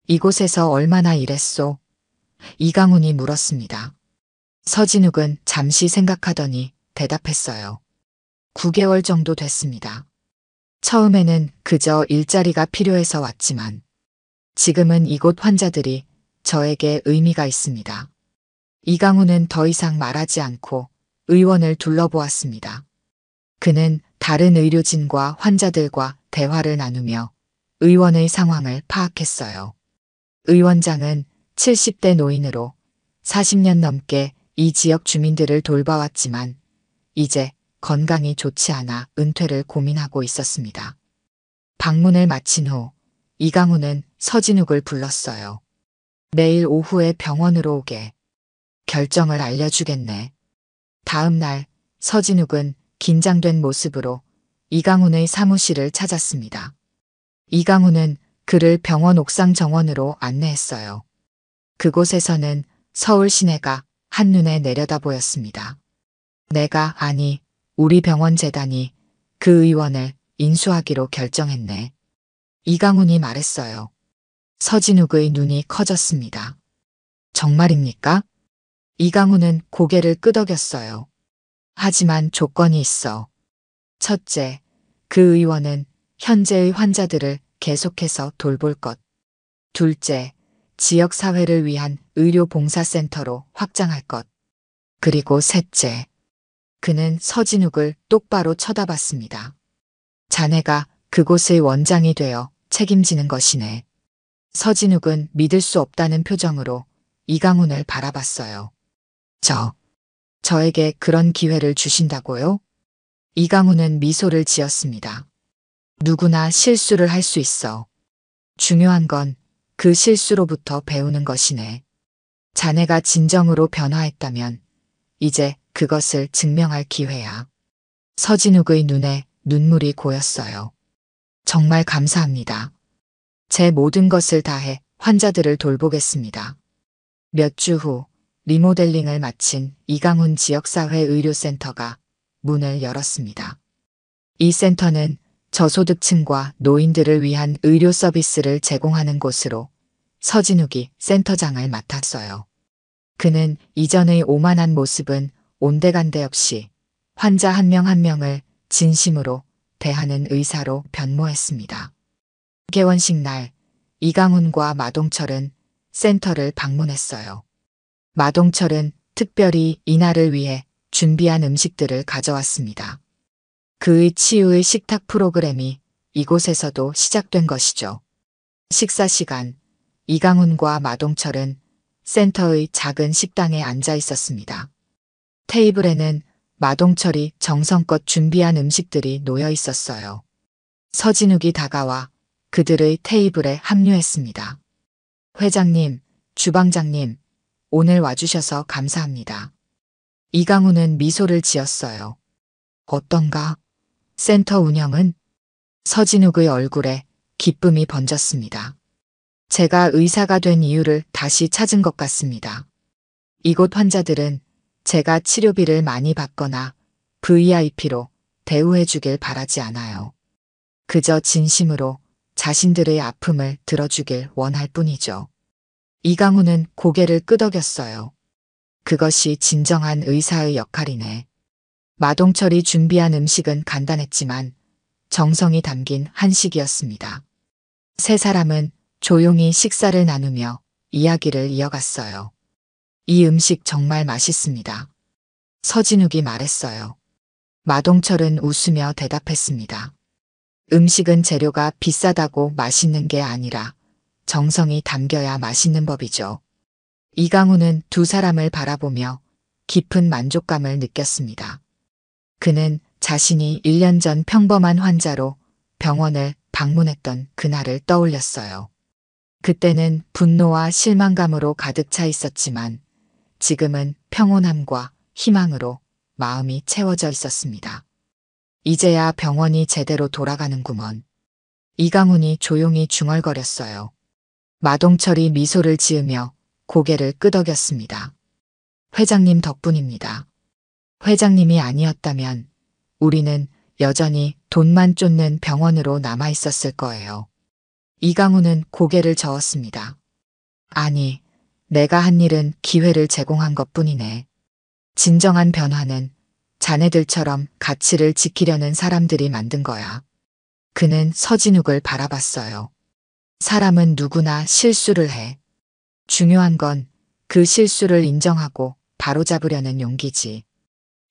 이곳에서 얼마나 일했소? 이강훈이 물었습니다. 서진욱은 잠시 생각하더니 대답했어요. 9개월 정도 됐습니다. 처음에는 그저 일자리가 필요해서 왔지만 지금은 이곳 환자들이 저에게 의미가 있습니다. 이강훈은 더 이상 말하지 않고 의원을 둘러보았습니다. 그는 다른 의료진과 환자들과 대화를 나누며 의원의 상황을 파악했어요. 의원장은 70대 노인으로 40년 넘게 이 지역 주민들을 돌봐왔지만 이제 건강이 좋지 않아 은퇴를 고민하고 있었습니다. 방문을 마친 후 이강훈은 서진욱을 불렀어요. 내일 오후에 병원으로 오게. 결정을 알려주겠네. 다음 날 서진욱은 긴장된 모습으로 이강훈의 사무실을 찾았습니다. 이강훈은 그를 병원 옥상 정원으로 안내했어요. 그곳에서는 서울 시내가 한눈에 내려다 보였습니다. 아니, 우리 병원 재단이 그 의원을 인수하기로 결정했네. 이강훈이 말했어요. 서진욱의 눈이 커졌습니다. 정말입니까? 이강훈은 고개를 끄덕였어요. 하지만 조건이 있어. 첫째, 그 의원은 현재의 환자들을 계속해서 돌볼 것. 둘째, 지역사회를 위한 의료봉사센터로 확장할 것. 그리고 셋째, 그는 서진욱을 똑바로 쳐다봤습니다. 자네가 그곳의 원장이 되어 책임지는 것이네. 서진욱은 믿을 수 없다는 표정으로 이강훈을 바라봤어요. 저에게 그런 기회를 주신다고요? 이강훈은 미소를 지었습니다. 누구나 실수를 할 수 있어. 중요한 건 그 실수로부터 배우는 것이네. 자네가 진정으로 변화했다면 이제 그것을 증명할 기회야. 서진욱의 눈에 눈물이 고였어요. 정말 감사합니다. 제 모든 것을 다해 환자들을 돌보겠습니다. 몇 주 후 리모델링을 마친 이강훈 지역사회의료센터가 문을 열었습니다. 이 센터는 저소득층과 노인들을 위한 의료 서비스를 제공하는 곳으로 서진욱이 센터장을 맡았어요. 그는 이전의 오만한 모습은 온데간데 없이 환자 한 명 한 명을 진심으로 대하는 의사로 변모했습니다. 개원식 날 이강훈과 마동철은 센터를 방문했어요. 마동철은 특별히 이날을 위해 준비한 음식들을 가져왔습니다. 그의 치유의 식탁 프로그램이 이곳에서도 시작된 것이죠. 식사 시간, 이강훈과 마동철은 센터의 작은 식당에 앉아 있었습니다. 테이블에는 마동철이 정성껏 준비한 음식들이 놓여 있었어요. 서진욱이 다가와 그들의 테이블에 합류했습니다. 회장님, 주방장님, 오늘 와주셔서 감사합니다. 이강훈은 미소를 지었어요. 어떤가? 센터 운영은? 서진욱의 얼굴에 기쁨이 번졌습니다. 제가 의사가 된 이유를 다시 찾은 것 같습니다. 이곳 환자들은 제가 치료비를 많이 받거나 VIP로 대우해 주길 바라지 않아요. 그저 진심으로 자신들의 아픔을 들어주길 원할 뿐이죠. 이강훈은 고개를 끄덕였어요. 그것이 진정한 의사의 역할이네. 마동철이 준비한 음식은 간단했지만 정성이 담긴 한식이었습니다. 세 사람은 조용히 식사를 나누며 이야기를 이어갔어요. 이 음식 정말 맛있습니다. 서진욱이 말했어요. 마동철은 웃으며 대답했습니다. 음식은 재료가 비싸다고 맛있는 게 아니라 정성이 담겨야 맛있는 법이죠. 이강훈은 두 사람을 바라보며 깊은 만족감을 느꼈습니다. 그는 자신이 1년 전 평범한 환자로 병원을 방문했던 그날을 떠올렸어요. 그때는 분노와 실망감으로 가득 차 있었지만 지금은 평온함과 희망으로 마음이 채워져 있었습니다. 이제야 병원이 제대로 돌아가는구먼. 이강훈이 조용히 중얼거렸어요. 마동철이 미소를 지으며 고개를 끄덕였습니다. 회장님 덕분입니다. 회장님이 아니었다면 우리는 여전히 돈만 쫓는 병원으로 남아 있었을 거예요. 이강훈은 고개를 저었습니다. 아니, 내가 한 일은 기회를 제공한 것뿐이네. 진정한 변화는 자네들처럼 가치를 지키려는 사람들이 만든 거야. 그는 서진욱을 바라봤어요. 사람은 누구나 실수를 해. 중요한 건 그 실수를 인정하고 바로잡으려는 용기지.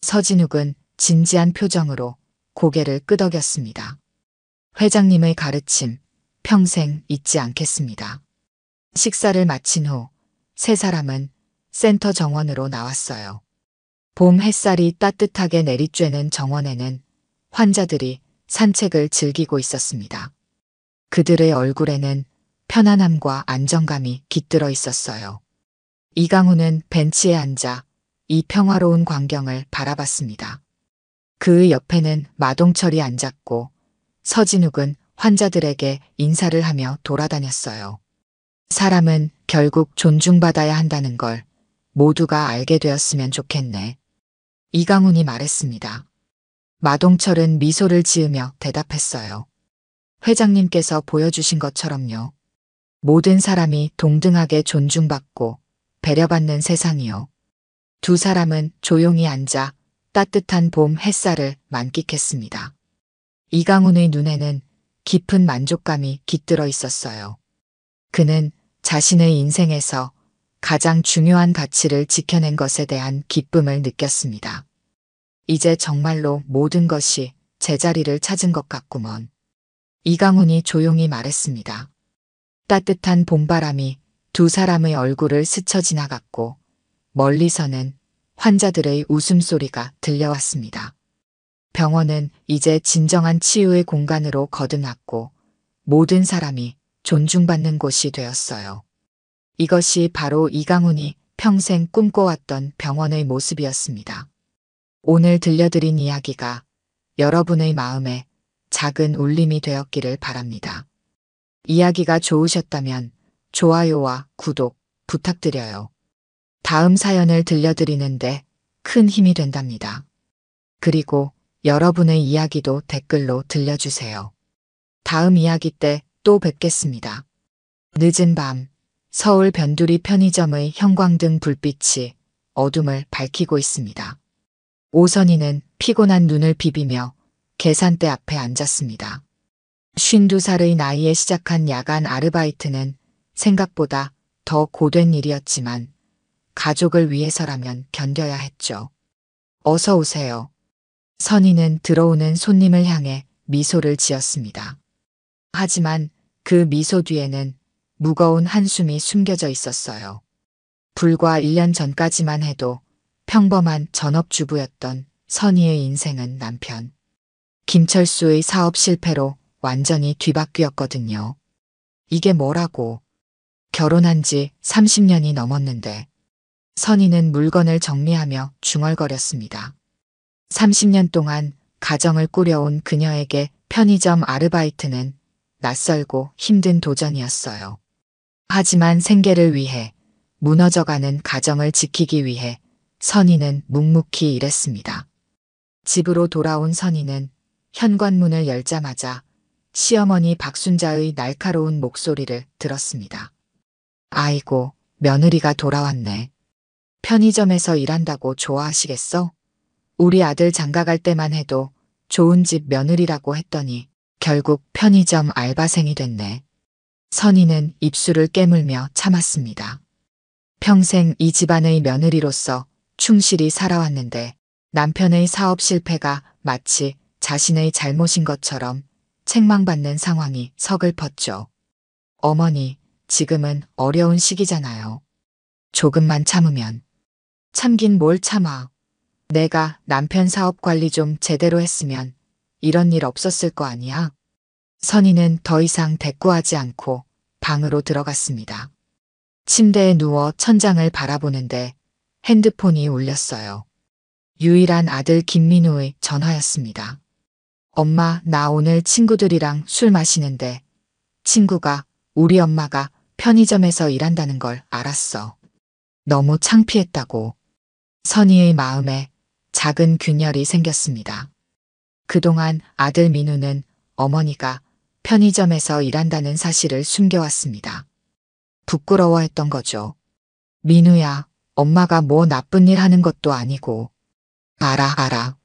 서진욱은 진지한 표정으로 고개를 끄덕였습니다. 회장님의 가르침 평생 잊지 않겠습니다. 식사를 마친 후 세 사람은 센터 정원으로 나왔어요. 봄 햇살이 따뜻하게 내리쬐는 정원에는 환자들이 산책을 즐기고 있었습니다. 그들의 얼굴에는 편안함과 안정감이 깃들어 있었어요. 이강훈은 벤치에 앉아 이 평화로운 광경을 바라봤습니다. 그의 옆에는 마동철이 앉았고 서진욱은 환자들에게 인사를 하며 돌아다녔어요. 사람은 결국 존중받아야 한다는 걸 모두가 알게 되었으면 좋겠네. 이강훈이 말했습니다. 마동철은 미소를 지으며 대답했어요. 회장님께서 보여주신 것처럼요. 모든 사람이 동등하게 존중받고 배려받는 세상이요. 두 사람은 조용히 앉아 따뜻한 봄 햇살을 만끽했습니다. 이강훈의 눈에는 깊은 만족감이 깃들어 있었어요. 그는 자신의 인생에서 가장 중요한 가치를 지켜낸 것에 대한 기쁨을 느꼈습니다. 이제 정말로 모든 것이 제자리를 찾은 것 같구먼. 이강훈이 조용히 말했습니다. 따뜻한 봄바람이 두 사람의 얼굴을 스쳐 지나갔고 멀리서는 환자들의 웃음소리가 들려왔습니다. 병원은 이제 진정한 치유의 공간으로 거듭났고 모든 사람이 존중받는 곳이 되었어요. 이것이 바로 이강훈이 평생 꿈꿔왔던 병원의 모습이었습니다. 오늘 들려드린 이야기가 여러분의 마음에 작은 울림이 되었기를 바랍니다. 이야기가 좋으셨다면 좋아요와 구독 부탁드려요. 다음 사연을 들려드리는데 큰 힘이 된답니다. 그리고 여러분의 이야기도 댓글로 들려주세요. 다음 이야기 때 또 뵙겠습니다. 늦은 밤, 서울 변두리 편의점의 형광등 불빛이 어둠을 밝히고 있습니다. 오선희는 피곤한 눈을 비비며 계산대 앞에 앉았습니다. 52살의 나이에 시작한 야간 아르바이트는 생각보다 더 고된 일이었지만 가족을 위해서라면 견뎌야 했죠. 어서 오세요. 선희는 들어오는 손님을 향해 미소를 지었습니다. 하지만 그 미소 뒤에는 무거운 한숨이 숨겨져 있었어요. 불과 1년 전까지만 해도 평범한 전업주부였던 선희의 인생은 남편 김철수의 사업 실패로 완전히 뒤바뀌었거든요. 이게 뭐라고? 결혼한 지 30년이 넘었는데 선희는 물건을 정리하며 중얼거렸습니다. 30년 동안 가정을 꾸려온 그녀에게 편의점 아르바이트는 낯설고 힘든 도전이었어요. 하지만 생계를 위해 무너져가는 가정을 지키기 위해 선희는 묵묵히 일했습니다. 집으로 돌아온 선희는 현관문을 열자마자 시어머니 박순자의 날카로운 목소리를 들었습니다. 아이고, 며느리가 돌아왔네. 편의점에서 일한다고 좋아하시겠어? 우리 아들 장가갈 때만 해도 좋은 집 며느리라고 했더니 결국 편의점 알바생이 됐네. 선희는 입술을 깨물며 참았습니다. 평생 이 집안의 며느리로서 충실히 살아왔는데 남편의 사업 실패가 마치 자신의 잘못인 것처럼 책망받는 상황이 서글펐죠. 어머니, 지금은 어려운 시기잖아요. 조금만 참으면. 참긴 뭘 참아. 내가 남편 사업 관리 좀 제대로 했으면 이런 일 없었을 거 아니야. 선희는 더 이상 대꾸하지 않고 방으로 들어갔습니다. 침대에 누워 천장을 바라보는데 핸드폰이 울렸어요. 유일한 아들 김민우의 전화였습니다. 엄마, 나 오늘 친구들이랑 술 마시는데 친구가 우리 엄마가 편의점에서 일한다는 걸 알았어. 너무 창피했다고. 선희의 마음에 작은 균열이 생겼습니다. 그동안 아들 민우는 어머니가 편의점에서 일한다는 사실을 숨겨왔습니다. 부끄러워했던 거죠. 민우야, 엄마가 뭐 나쁜 일 하는 것도 아니고. 알아.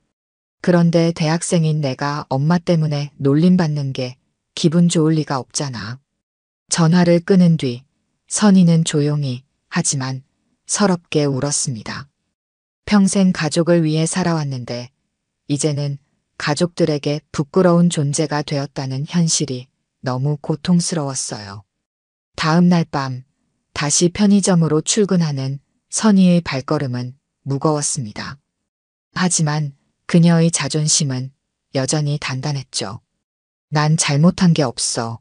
그런데 대학생인 내가 엄마 때문에 놀림받는 게 기분 좋을 리가 없잖아. 전화를 끊은 뒤 선희는 조용히 하지만 서럽게 울었습니다. 평생 가족을 위해 살아왔는데 이제는 가족들에게 부끄러운 존재가 되었다는 현실이 너무 고통스러웠어요. 다음 날 밤 다시 편의점으로 출근하는 선희의 발걸음은 무거웠습니다. 하지만 그녀의 자존심은 여전히 단단했죠. 난 잘못한 게 없어.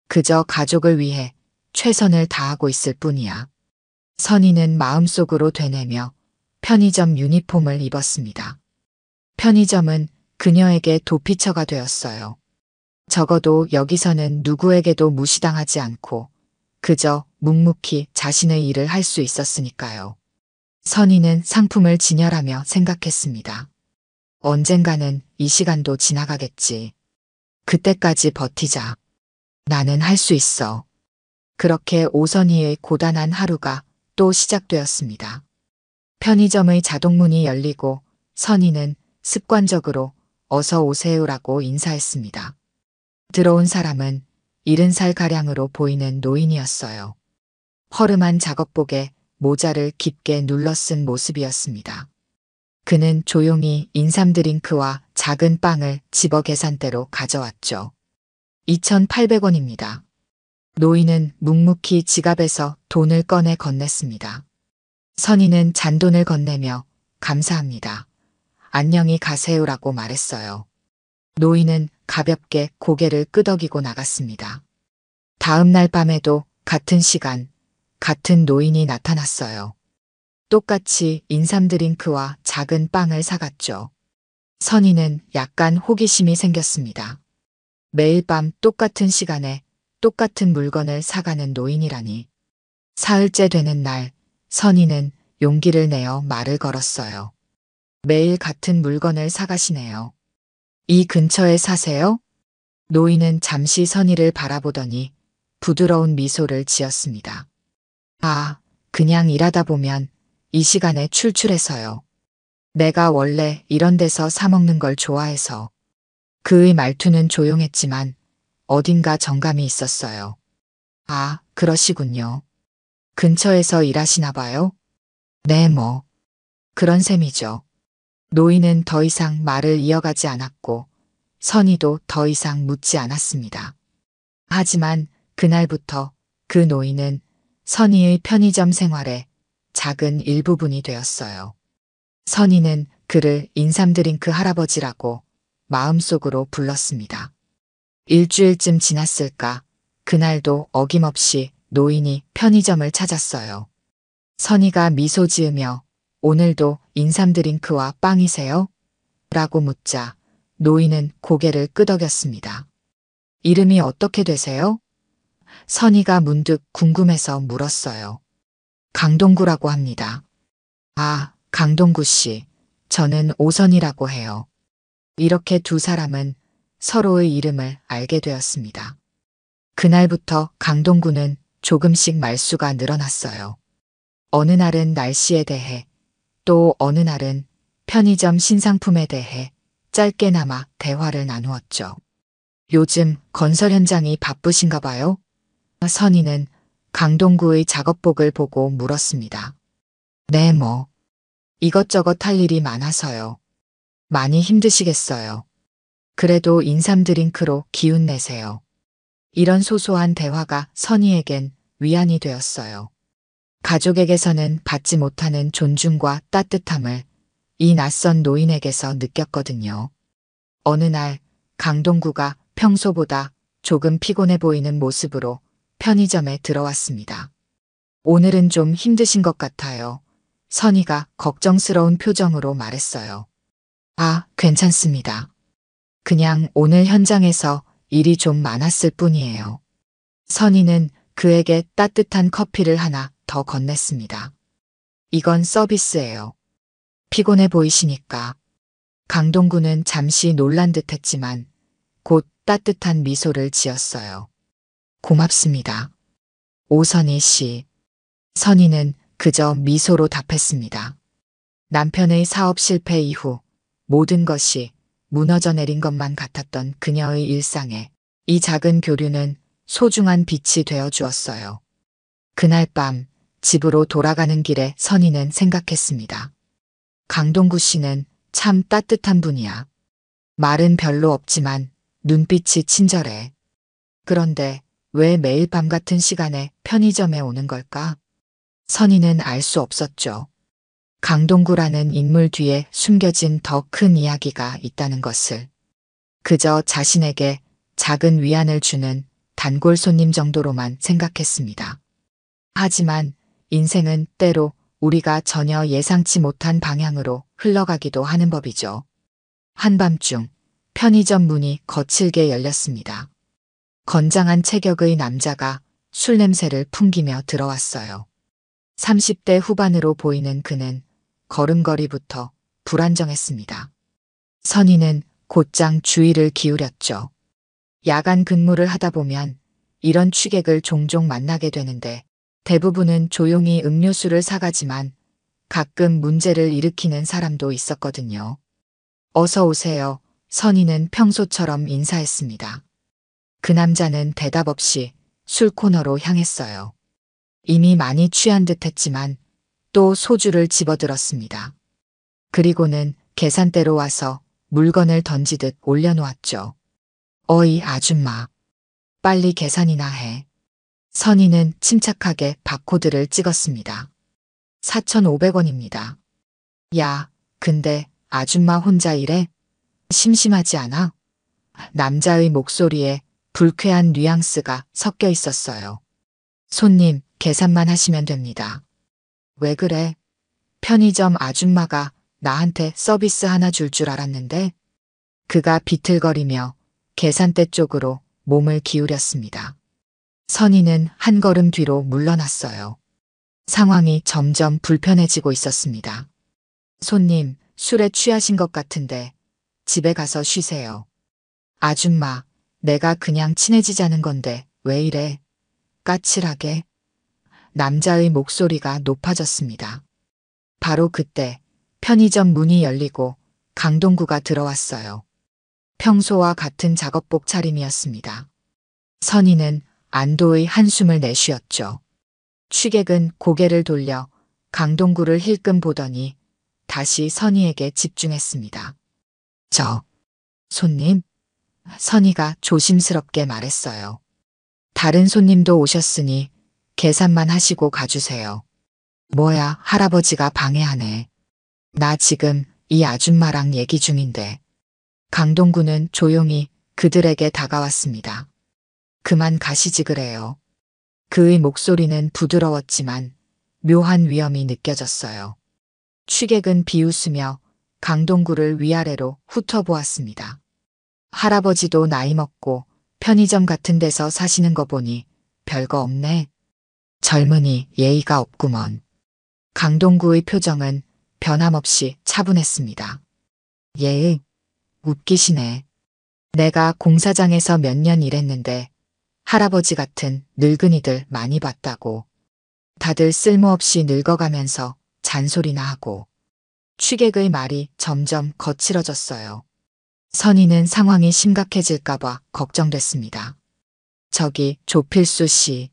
그저 가족을 위해 최선을 다하고 있을 뿐이야. 선희는 마음속으로 되뇌며 편의점 유니폼을 입었습니다. 편의점은 그녀에게 도피처가 되었어요. 적어도 여기서는 누구에게도 무시당하지 않고 그저 묵묵히 자신의 일을 할 수 있었으니까요. 선희는 상품을 진열하며 생각했습니다. 언젠가는 이 시간도 지나가겠지. 그때까지 버티자. 나는 할 수 있어. 그렇게 오선희의 고단한 하루가 또 시작되었습니다. 편의점의 자동문이 열리고 선희는 습관적으로 어서 오세요라고 인사했습니다. 들어온 사람은 70살가량으로 보이는 노인이었어요. 허름한 작업복에 모자를 깊게 눌러 쓴 모습이었습니다. 그는 조용히 인삼 드링크와 작은 빵을 집어 계산대로 가져왔죠. 2,800원입니다. 노인은 묵묵히 지갑에서 돈을 꺼내 건넸습니다. 선희는 잔돈을 건네며 감사합니다. 안녕히 가세요라고 말했어요. 노인은 가볍게 고개를 끄덕이고 나갔습니다. 다음 날 밤에도 같은 시간, 같은 노인이 나타났어요. 똑같이 인삼 드링크와 작은 빵을 사갔죠. 선희는 약간 호기심이 생겼습니다. 매일 밤 똑같은 시간에 똑같은 물건을 사가는 노인이라니. 사흘째 되는 날, 선희는 용기를 내어 말을 걸었어요. 매일 같은 물건을 사가시네요. 이 근처에 사세요? 노인은 잠시 선희를 바라보더니 부드러운 미소를 지었습니다. 아, 그냥 일하다 보면 이 시간에 출출해서요. 내가 원래 이런 데서 사 먹는 걸 좋아해서. 그의 말투는 조용했지만 어딘가 정감이 있었어요. 아, 그러시군요. 근처에서 일하시나 봐요? 네, 뭐. 그런 셈이죠. 노인은 더 이상 말을 이어가지 않았고 선희도 더 이상 묻지 않았습니다. 하지만 그날부터 그 노인은 선희의 편의점 생활의 작은 일부분이 되었어요. 선희는 그를 인삼 드링크 할아버지라고 마음속으로 불렀습니다. 일주일쯤 지났을까, 그날도 어김없이 노인이 편의점을 찾았어요. 선희가 미소 지으며 오늘도 인삼 드링크와 빵이세요? 라고 묻자 노인은 고개를 끄덕였습니다. 이름이 어떻게 되세요? 선희가 문득 궁금해서 물었어요. 강동구라고 합니다. 아, 강동구 씨. 저는 오선이라고 해요. 이렇게 두 사람은 서로의 이름을 알게 되었습니다. 그날부터 강동구는 조금씩 말수가 늘어났어요. 어느 날은 날씨에 대해, 또 어느 날은 편의점 신상품에 대해 짧게나마 대화를 나누었죠. 요즘 건설 현장이 바쁘신가 봐요? 선희는 강동구의 작업복을 보고 물었습니다. 네, 뭐. 이것저것 할 일이 많아서요. 많이 힘드시겠어요. 그래도 인삼 드링크로 기운 내세요. 이런 소소한 대화가 선희에겐 위안이 되었어요. 가족에게서는 받지 못하는 존중과 따뜻함을 이 낯선 노인에게서 느꼈거든요. 어느 날 강동구가 평소보다 조금 피곤해 보이는 모습으로 편의점에 들어왔습니다. 오늘은 좀 힘드신 것 같아요. 선희가 걱정스러운 표정으로 말했어요. 아, 괜찮습니다. 그냥 오늘 현장에서 일이 좀 많았을 뿐이에요. 선희는 그에게 따뜻한 커피를 하나 더 건넸습니다. 이건 서비스예요. 피곤해 보이시니까. 강동구는 잠시 놀란 듯 했지만 곧 따뜻한 미소를 지었어요. 고맙습니다. 오선희 씨. 선희는 그저 미소로 답했습니다. 남편의 사업 실패 이후 모든 것이 무너져 내린 것만 같았던 그녀의 일상에 이 작은 교류는 소중한 빛이 되어 주었어요. 그날 밤 집으로 돌아가는 길에 선희는 생각했습니다. 강동구 씨는 참 따뜻한 분이야. 말은 별로 없지만 눈빛이 친절해. 그런데 왜 매일 밤 같은 시간에 편의점에 오는 걸까? 선희는 알 수 없었죠. 강동구라는 인물 뒤에 숨겨진 더 큰 이야기가 있다는 것을. 그저 자신에게 작은 위안을 주는 단골 손님 정도로만 생각했습니다. 하지만 인생은 때로 우리가 전혀 예상치 못한 방향으로 흘러가기도 하는 법이죠. 한밤중 편의점 문이 거칠게 열렸습니다. 건장한 체격의 남자가 술 냄새를 풍기며 들어왔어요. 30대 후반으로 보이는 그는 걸음걸이부터 불안정했습니다. 선희는 곧장 주의를 기울였죠. 야간 근무를 하다 보면 이런 취객을 종종 만나게 되는데 대부분은 조용히 음료수를 사가지만 가끔 문제를 일으키는 사람도 있었거든요. 어서 오세요. 선희는 평소처럼 인사했습니다. 그 남자는 대답 없이 술 코너로 향했어요. 이미 많이 취한 듯 했지만 또 소주를 집어들었습니다. 그리고는 계산대로 와서 물건을 던지듯 올려놓았죠. 어이 아줌마. 빨리 계산이나 해. 선희는 침착하게 바코드를 찍었습니다. 4,500원입니다. 야, 근데 아줌마 혼자 일해? 심심하지 않아? 남자의 목소리에 불쾌한 뉘앙스가 섞여 있었어요. 손님, 계산만 하시면 됩니다. 왜 그래? 편의점 아줌마가 나한테 서비스 하나 줄 줄 알았는데? 그가 비틀거리며 계산대 쪽으로 몸을 기울였습니다. 선희는 한 걸음 뒤로 물러났어요. 상황이 점점 불편해지고 있었습니다. 손님, 술에 취하신 것 같은데 집에 가서 쉬세요. 아줌마, 내가 그냥 친해지자는 건데 왜 이래? 까칠하게. 남자의 목소리가 높아졌습니다. 바로 그때 편의점 문이 열리고 강동구가 들어왔어요. 평소와 같은 작업복 차림이었습니다. 선희는 안도의 한숨을 내쉬었죠. 취객은 고개를 돌려 강동구를 힐끔 보더니 다시 선희에게 집중했습니다. 손님? 선희가 조심스럽게 말했어요. 다른 손님도 오셨으니 계산만 하시고 가주세요. 뭐야, 할아버지가 방해하네. 나 지금 이 아줌마랑 얘기 중인데. 강동구는 조용히 그들에게 다가왔습니다. 그만 가시지 그래요. 그의 목소리는 부드러웠지만 묘한 위험이 느껴졌어요. 취객은 비웃으며 강동구를 위아래로 훑어보았습니다. 할아버지도 나이 먹고 편의점 같은 데서 사시는 거 보니 별거 없네. 젊은이 예의가 없구먼. 강동구의 표정은 변함없이 차분했습니다. 웃기시네. 내가 공사장에서 몇 년 일했는데 할아버지 같은 늙은이들 많이 봤다고. 다들 쓸모없이 늙어가면서 잔소리나 하고. 취객의 말이 점점 거칠어졌어요. 선희는 상황이 심각해질까봐 걱정됐습니다. 저기 조필수 씨.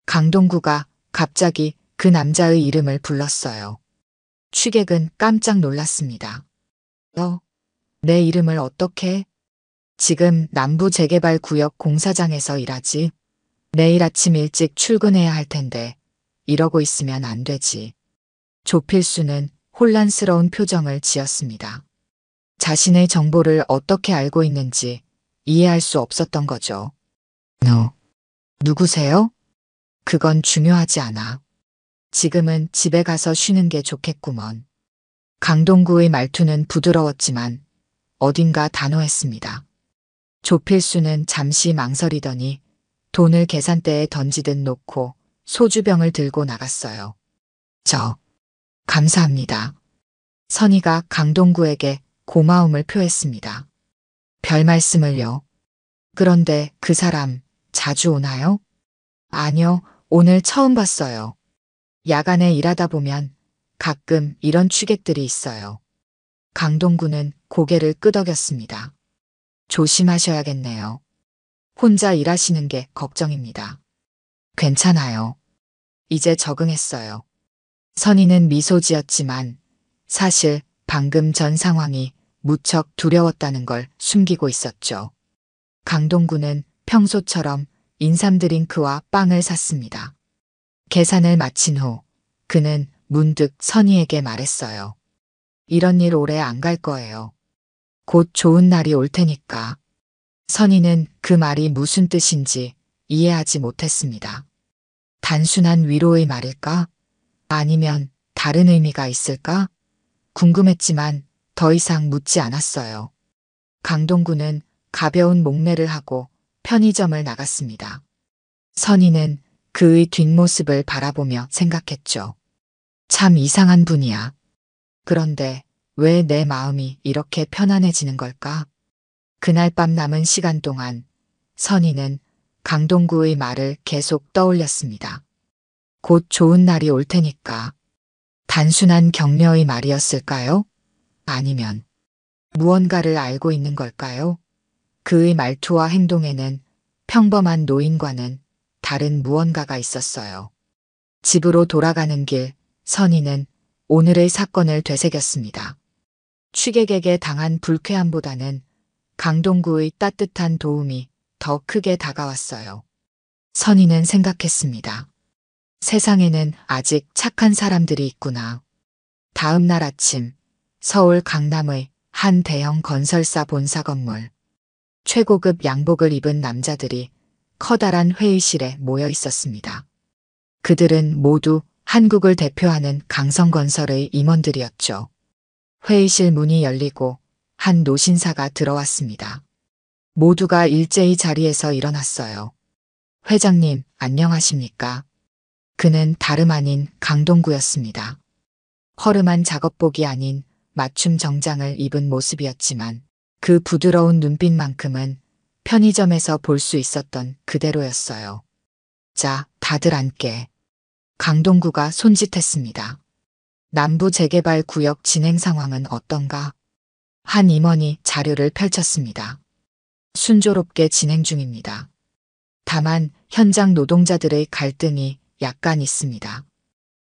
강동구가 갑자기 그 남자의 이름을 불렀어요. 취객은 깜짝 놀랐습니다. 내 이름을 어떻게? 지금 남부재개발구역 공사장에서 일하지. 내일 아침 일찍 출근해야 할 텐데 이러고 있으면 안 되지. 조필수는 혼란스러운 표정을 지었습니다. 자신의 정보를 어떻게 알고 있는지 이해할 수 없었던 거죠. 누구세요? 그건 중요하지 않아. 지금은 집에 가서 쉬는 게 좋겠구먼. 강동구의 말투는 부드러웠지만 어딘가 단호했습니다. 조필수는 잠시 망설이더니 돈을 계산대에 던지듯 놓고 소주병을 들고 나갔어요. 감사합니다. 선희가 강동구에게 고마움을 표했습니다. 별 말씀을요. 그런데 그 사람 자주 오나요? 아니요, 오늘 처음 봤어요. 야간에 일하다 보면 가끔 이런 취객들이 있어요. 강동구는 고개를 끄덕였습니다. 조심하셔야겠네요. 혼자 일하시는 게 걱정입니다. 괜찮아요. 이제 적응했어요. 선희는 미소 지었지만 사실 방금 전 상황이 무척 두려웠다는 걸 숨기고 있었죠. 강동구는 평소처럼 인삼 드링크와 빵을 샀습니다. 계산을 마친 후 그는 문득 선희에게 말했어요. 이런 일 오래 안 갈 거예요. 곧 좋은 날이 올 테니까. 선희는 그 말이 무슨 뜻인지 이해하지 못했습니다. 단순한 위로의 말일까? 아니면 다른 의미가 있을까? 궁금했지만 더 이상 묻지 않았어요. 강동구는 가벼운 목례를 하고 편의점을 나갔습니다. 선희는 그의 뒷모습을 바라보며 생각했죠. 참 이상한 분이야. 그런데 왜 내 마음이 이렇게 편안해지는 걸까? 그날 밤 남은 시간 동안 선희는 강동구의 말을 계속 떠올렸습니다. 곧 좋은 날이 올 테니까. 단순한 격려의 말이었을까요? 아니면 무언가를 알고 있는 걸까요? 그의 말투와 행동에는 평범한 노인과는 다른 무언가가 있었어요. 집으로 돌아가는 길, 선희는 오늘의 사건을 되새겼습니다. 취객에게 당한 불쾌함보다는 강동구의 따뜻한 도움이 더 크게 다가왔어요. 선희는 생각했습니다. 세상에는 아직 착한 사람들이 있구나. 다음 날 아침, 서울 강남의 한 대형 건설사 본사 건물. 최고급 양복을 입은 남자들이 커다란 회의실에 모여 있었습니다. 그들은 모두 한국을 대표하는 강성건설의 임원들이었죠. 회의실 문이 열리고 한 노신사가 들어왔습니다. 모두가 일제히 자리에서 일어났어요. 회장님, 안녕하십니까? 그는 다름 아닌 강동구였습니다. 허름한 작업복이 아닌 맞춤 정장을 입은 모습이었지만 그 부드러운 눈빛만큼은 편의점에서 볼 수 있었던 그대로였어요. 자, 다들 앉게. 강동구가 손짓했습니다. 남부 재개발 구역 진행 상황은 어떤가? 한 임원이 자료를 펼쳤습니다. 순조롭게 진행 중입니다. 다만 현장 노동자들의 갈등이 약간 있습니다.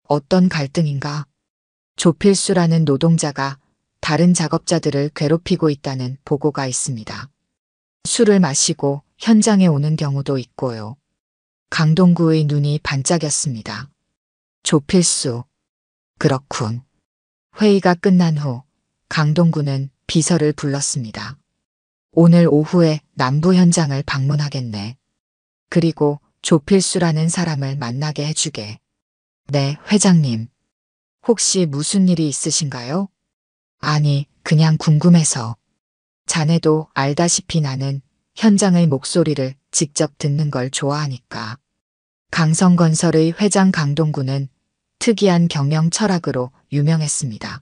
어떤 갈등인가? 조필수라는 노동자가 다른 작업자들을 괴롭히고 있다는 보고가 있습니다. 술을 마시고 현장에 오는 경우도 있고요. 강동구의 눈이 반짝였습니다. 조필수. 그렇군. 회의가 끝난 후 강동구는 비서를 불렀습니다. 오늘 오후에 남부 현장을 방문하겠네. 그리고 조필수라는 사람을 만나게 해주게. 네, 회장님. 혹시 무슨 일이 있으신가요? 아니, 그냥 궁금해서. 자네도 알다시피 나는 현장의 목소리를 직접 듣는 걸 좋아하니까. 강성건설의 회장 강동구는 특이한 경영 철학으로 유명했습니다.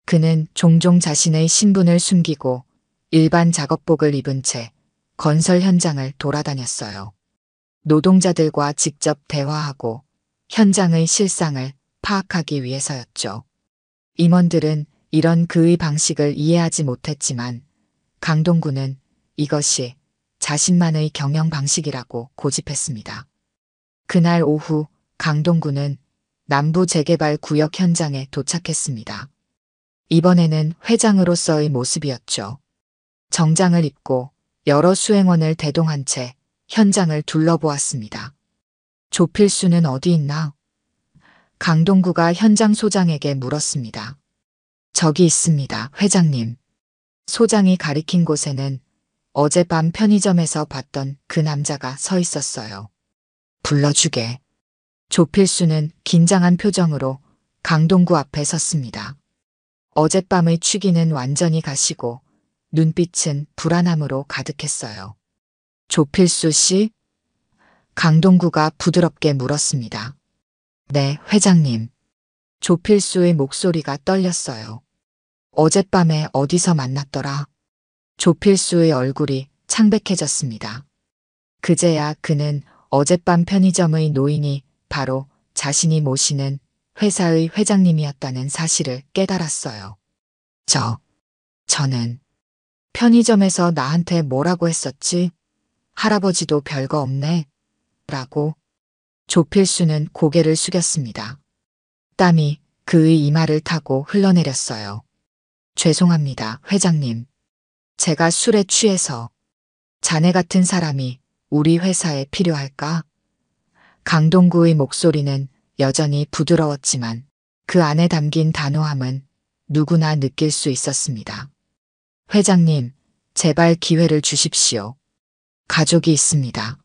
그는 종종 자신의 신분을 숨기고 일반 작업복을 입은 채 건설 현장을 돌아다녔어요. 노동자들과 직접 대화하고 현장의 실상을 파악하기 위해서였죠. 임원들은 이런 그의 방식을 이해하지 못했지만 강동구는 이것이 자신만의 경영 방식이라고 고집했습니다. 그날 오후 강동구는 남부 재개발 구역 현장에 도착했습니다. 이번에는 회장으로서의 모습이었죠. 정장을 입고 여러 수행원을 대동한 채 현장을 둘러보았습니다. 조필수는 어디 있나? 강동구가 현장 소장에게 물었습니다. 저기 있습니다, 회장님. 소장이 가리킨 곳에는 어젯밤 편의점에서 봤던 그 남자가 서 있었어요. 불러주게. 조필수는 긴장한 표정으로 강동구 앞에 섰습니다. 어젯밤의 취기는 완전히 가시고 눈빛은 불안함으로 가득했어요. 조필수 씨? 강동구가 부드럽게 물었습니다. 네, 회장님. 조필수의 목소리가 떨렸어요. 어젯밤에 어디서 만났더라? 조필수의 얼굴이 창백해졌습니다. 그제야 그는 어젯밤 편의점의 노인이 바로 자신이 모시는 회사의 회장님이었다는 사실을 깨달았어요. 저는 편의점에서 나한테 뭐라고 했었지? 할아버지도 별거 없네. 라고. 조필수는 고개를 숙였습니다. 땀이 그의 이마를 타고 흘러내렸어요. 죄송합니다, 회장님. 제가 술에 취해서. 자네 같은 사람이 우리 회사에 필요할까? 강동구의 목소리는 여전히 부드러웠지만 그 안에 담긴 단호함은 누구나 느낄 수 있었습니다. 회장님, 제발 기회를 주십시오. 가족이 있습니다.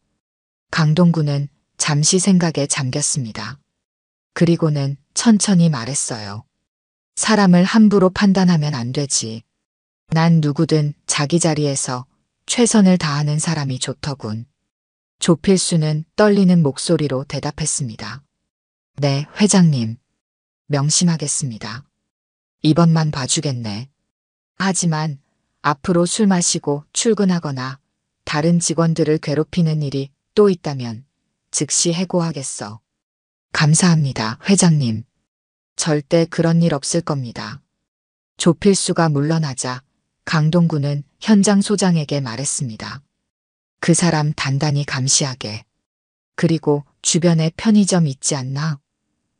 강동구는 잠시 생각에 잠겼습니다. 그리고는 천천히 말했어요. 사람을 함부로 판단하면 안 되지. 난 누구든 자기 자리에서 최선을 다하는 사람이 좋더군. 조필수는 떨리는 목소리로 대답했습니다. 네, 회장님. 명심하겠습니다. 이번만 봐주겠네. 하지만 앞으로 술 마시고 출근하거나 다른 직원들을 괴롭히는 일이 또 있다면 즉시 해고하겠어. 감사합니다, 회장님. 절대 그런 일 없을 겁니다. 조필수가 물러나자 강동구는 현장 소장에게 말했습니다. 그 사람 단단히 감시하게. 그리고 주변에 편의점 있지 않나?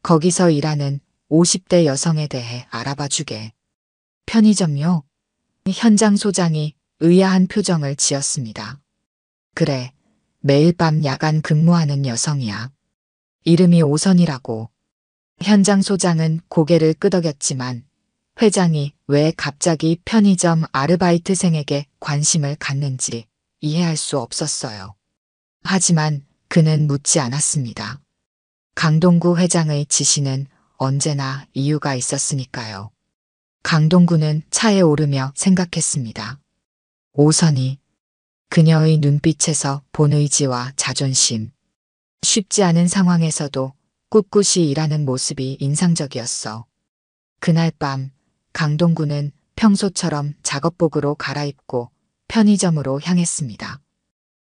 거기서 일하는 50대 여성에 대해 알아봐 주게. 편의점요? 현장 소장이 의아한 표정을 지었습니다. 그래, 매일 밤 야간 근무하는 여성이야. 이름이 오선이라고. 현장 소장은 고개를 끄덕였지만 회장이 왜 갑자기 편의점 아르바이트생에게 관심을 갖는지 이해할 수 없었어요. 하지만 그는 묻지 않았습니다. 강동구 회장의 지시는 언제나 이유가 있었으니까요. 강동구는 차에 오르며 생각했습니다. 오선희. 그녀의 눈빛에서 본 의지와 자존심. 쉽지 않은 상황에서도 꿋꿋이 일하는 모습이 인상적이었어. 그날 밤 강동구는 평소처럼 작업복으로 갈아입고 편의점으로 향했습니다.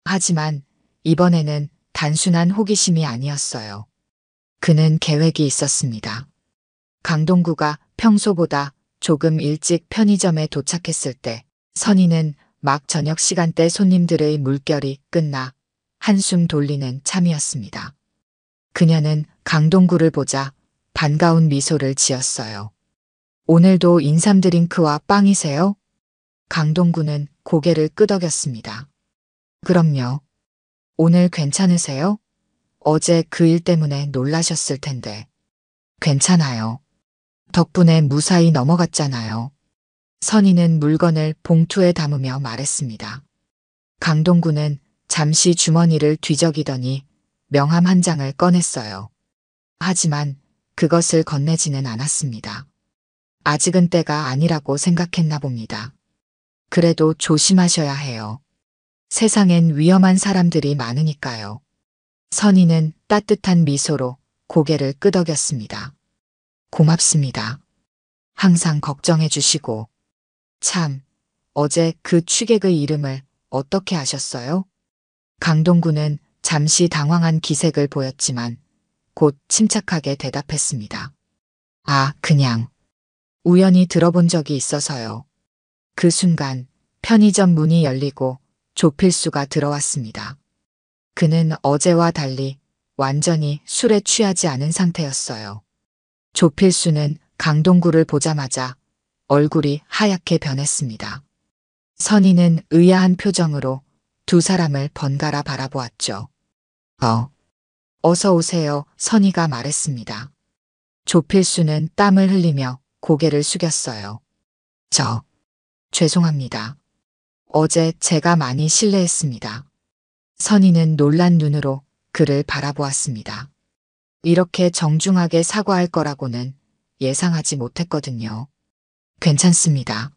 하지만 이번에는 단순한 호기심이 아니었어요. 그는 계획이 있었습니다. 강동구가 평소보다 조금 일찍 편의점에 도착했을 때 선희는 막 저녁 시간대 손님들의 물결이 끝나 한숨 돌리는 참이었습니다. 그녀는 강동구를 보자 반가운 미소를 지었어요. 오늘도 인삼 드링크와 빵이세요? 강동구는 고개를 끄덕였습니다. 그럼요. 오늘 괜찮으세요? 어제 그 일 때문에 놀라셨을 텐데. 괜찮아요. 덕분에 무사히 넘어갔잖아요. 선희는 물건을 봉투에 담으며 말했습니다. 강동구는 잠시 주머니를 뒤적이더니 명함 한 장을 꺼냈어요. 하지만 그것을 건네지는 않았습니다. 아직은 때가 아니라고 생각했나 봅니다. 그래도 조심하셔야 해요. 세상엔 위험한 사람들이 많으니까요. 선희는 따뜻한 미소로 고개를 끄덕였습니다. 고맙습니다. 항상 걱정해 주시고. 참, 어제 그 취객의 이름을 어떻게 아셨어요? 강동구는 잠시 당황한 기색을 보였지만 곧 침착하게 대답했습니다. 아, 그냥 우연히 들어본 적이 있어서요. 그 순간 편의점 문이 열리고 조필수가 들어왔습니다. 그는 어제와 달리 완전히 술에 취하지 않은 상태였어요. 조필수는 강동구를 보자마자 얼굴이 하얗게 변했습니다. 선희는 의아한 표정으로 두 사람을 번갈아 바라보았죠. 어서 오세요, 선희가 말했습니다. 조필수는 땀을 흘리며 고개를 숙였어요. 죄송합니다. 어제 제가 많이 실례했습니다. 선희는 놀란 눈으로 그를 바라보았습니다. 이렇게 정중하게 사과할 거라고는 예상하지 못했거든요. 괜찮습니다.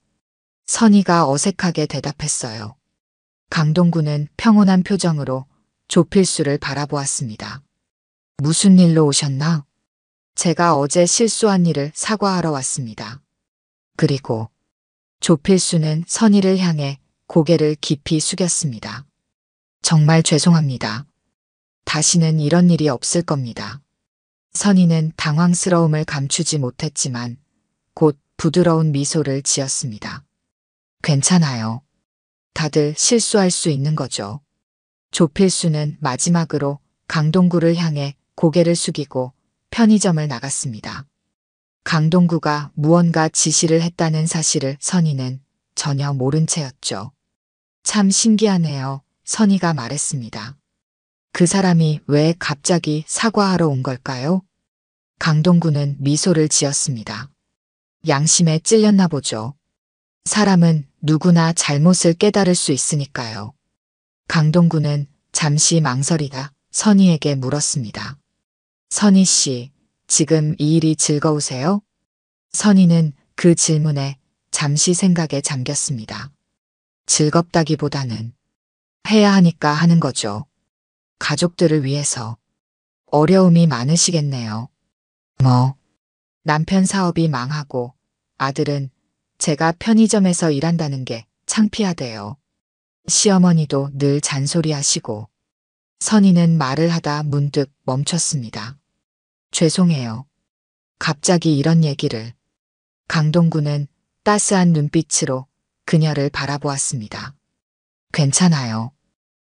선희가 어색하게 대답했어요. 강동구는 평온한 표정으로 조필수를 바라보았습니다. 무슨 일로 오셨나? 제가 어제 실수한 일을 사과하러 왔습니다. 그리고 조필수는 선희를 향해 고개를 깊이 숙였습니다. 정말 죄송합니다. 다시는 이런 일이 없을 겁니다. 선희는 당황스러움을 감추지 못했지만 곧 부드러운 미소를 지었습니다. 괜찮아요. 다들 실수할 수 있는 거죠. 조필수는 마지막으로 강동구를 향해 고개를 숙이고 편의점을 나갔습니다. 강동구가 무언가 지시를 했다는 사실을 선희는 전혀 모른 채였죠. 참 신기하네요, 선희가 말했습니다. 그 사람이 왜 갑자기 사과하러 온 걸까요? 강동구는 미소를 지었습니다. 양심에 찔렸나 보죠. 사람은 누구나 잘못을 깨달을 수 있으니까요. 강동구는 잠시 망설이다 선희에게 물었습니다. 선희 씨, 지금 이 일이 즐거우세요? 선희는 그 질문에 잠시 생각에 잠겼습니다. 즐겁다기보다는 해야 하니까 하는 거죠. 가족들을 위해서. 어려움이 많으시겠네요. 남편 사업이 망하고 아들은 제가 편의점에서 일한다는 게 창피하대요. 시어머니도 늘 잔소리하시고. 선희는 말을 하다 문득 멈췄습니다. 죄송해요. 갑자기 이런 얘기를. 강동구는 따스한 눈빛으로 그녀를 바라보았습니다. 괜찮아요.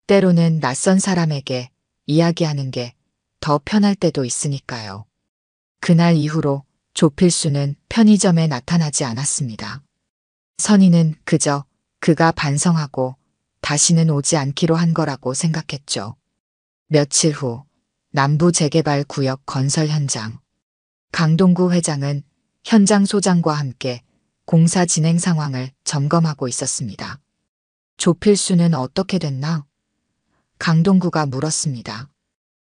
때로는 낯선 사람에게 이야기하는 게 더 편할 때도 있으니까요. 그날 이후로 조필수는 편의점에 나타나지 않았습니다. 선희는 그저 그가 반성하고 다시는 오지 않기로 한 거라고 생각했죠. 며칠 후 남부 재개발 구역 건설 현장. 강동구 회장은 현장 소장과 함께 공사 진행 상황을 점검하고 있었습니다. 조필수는 어떻게 됐나? 강동구가 물었습니다.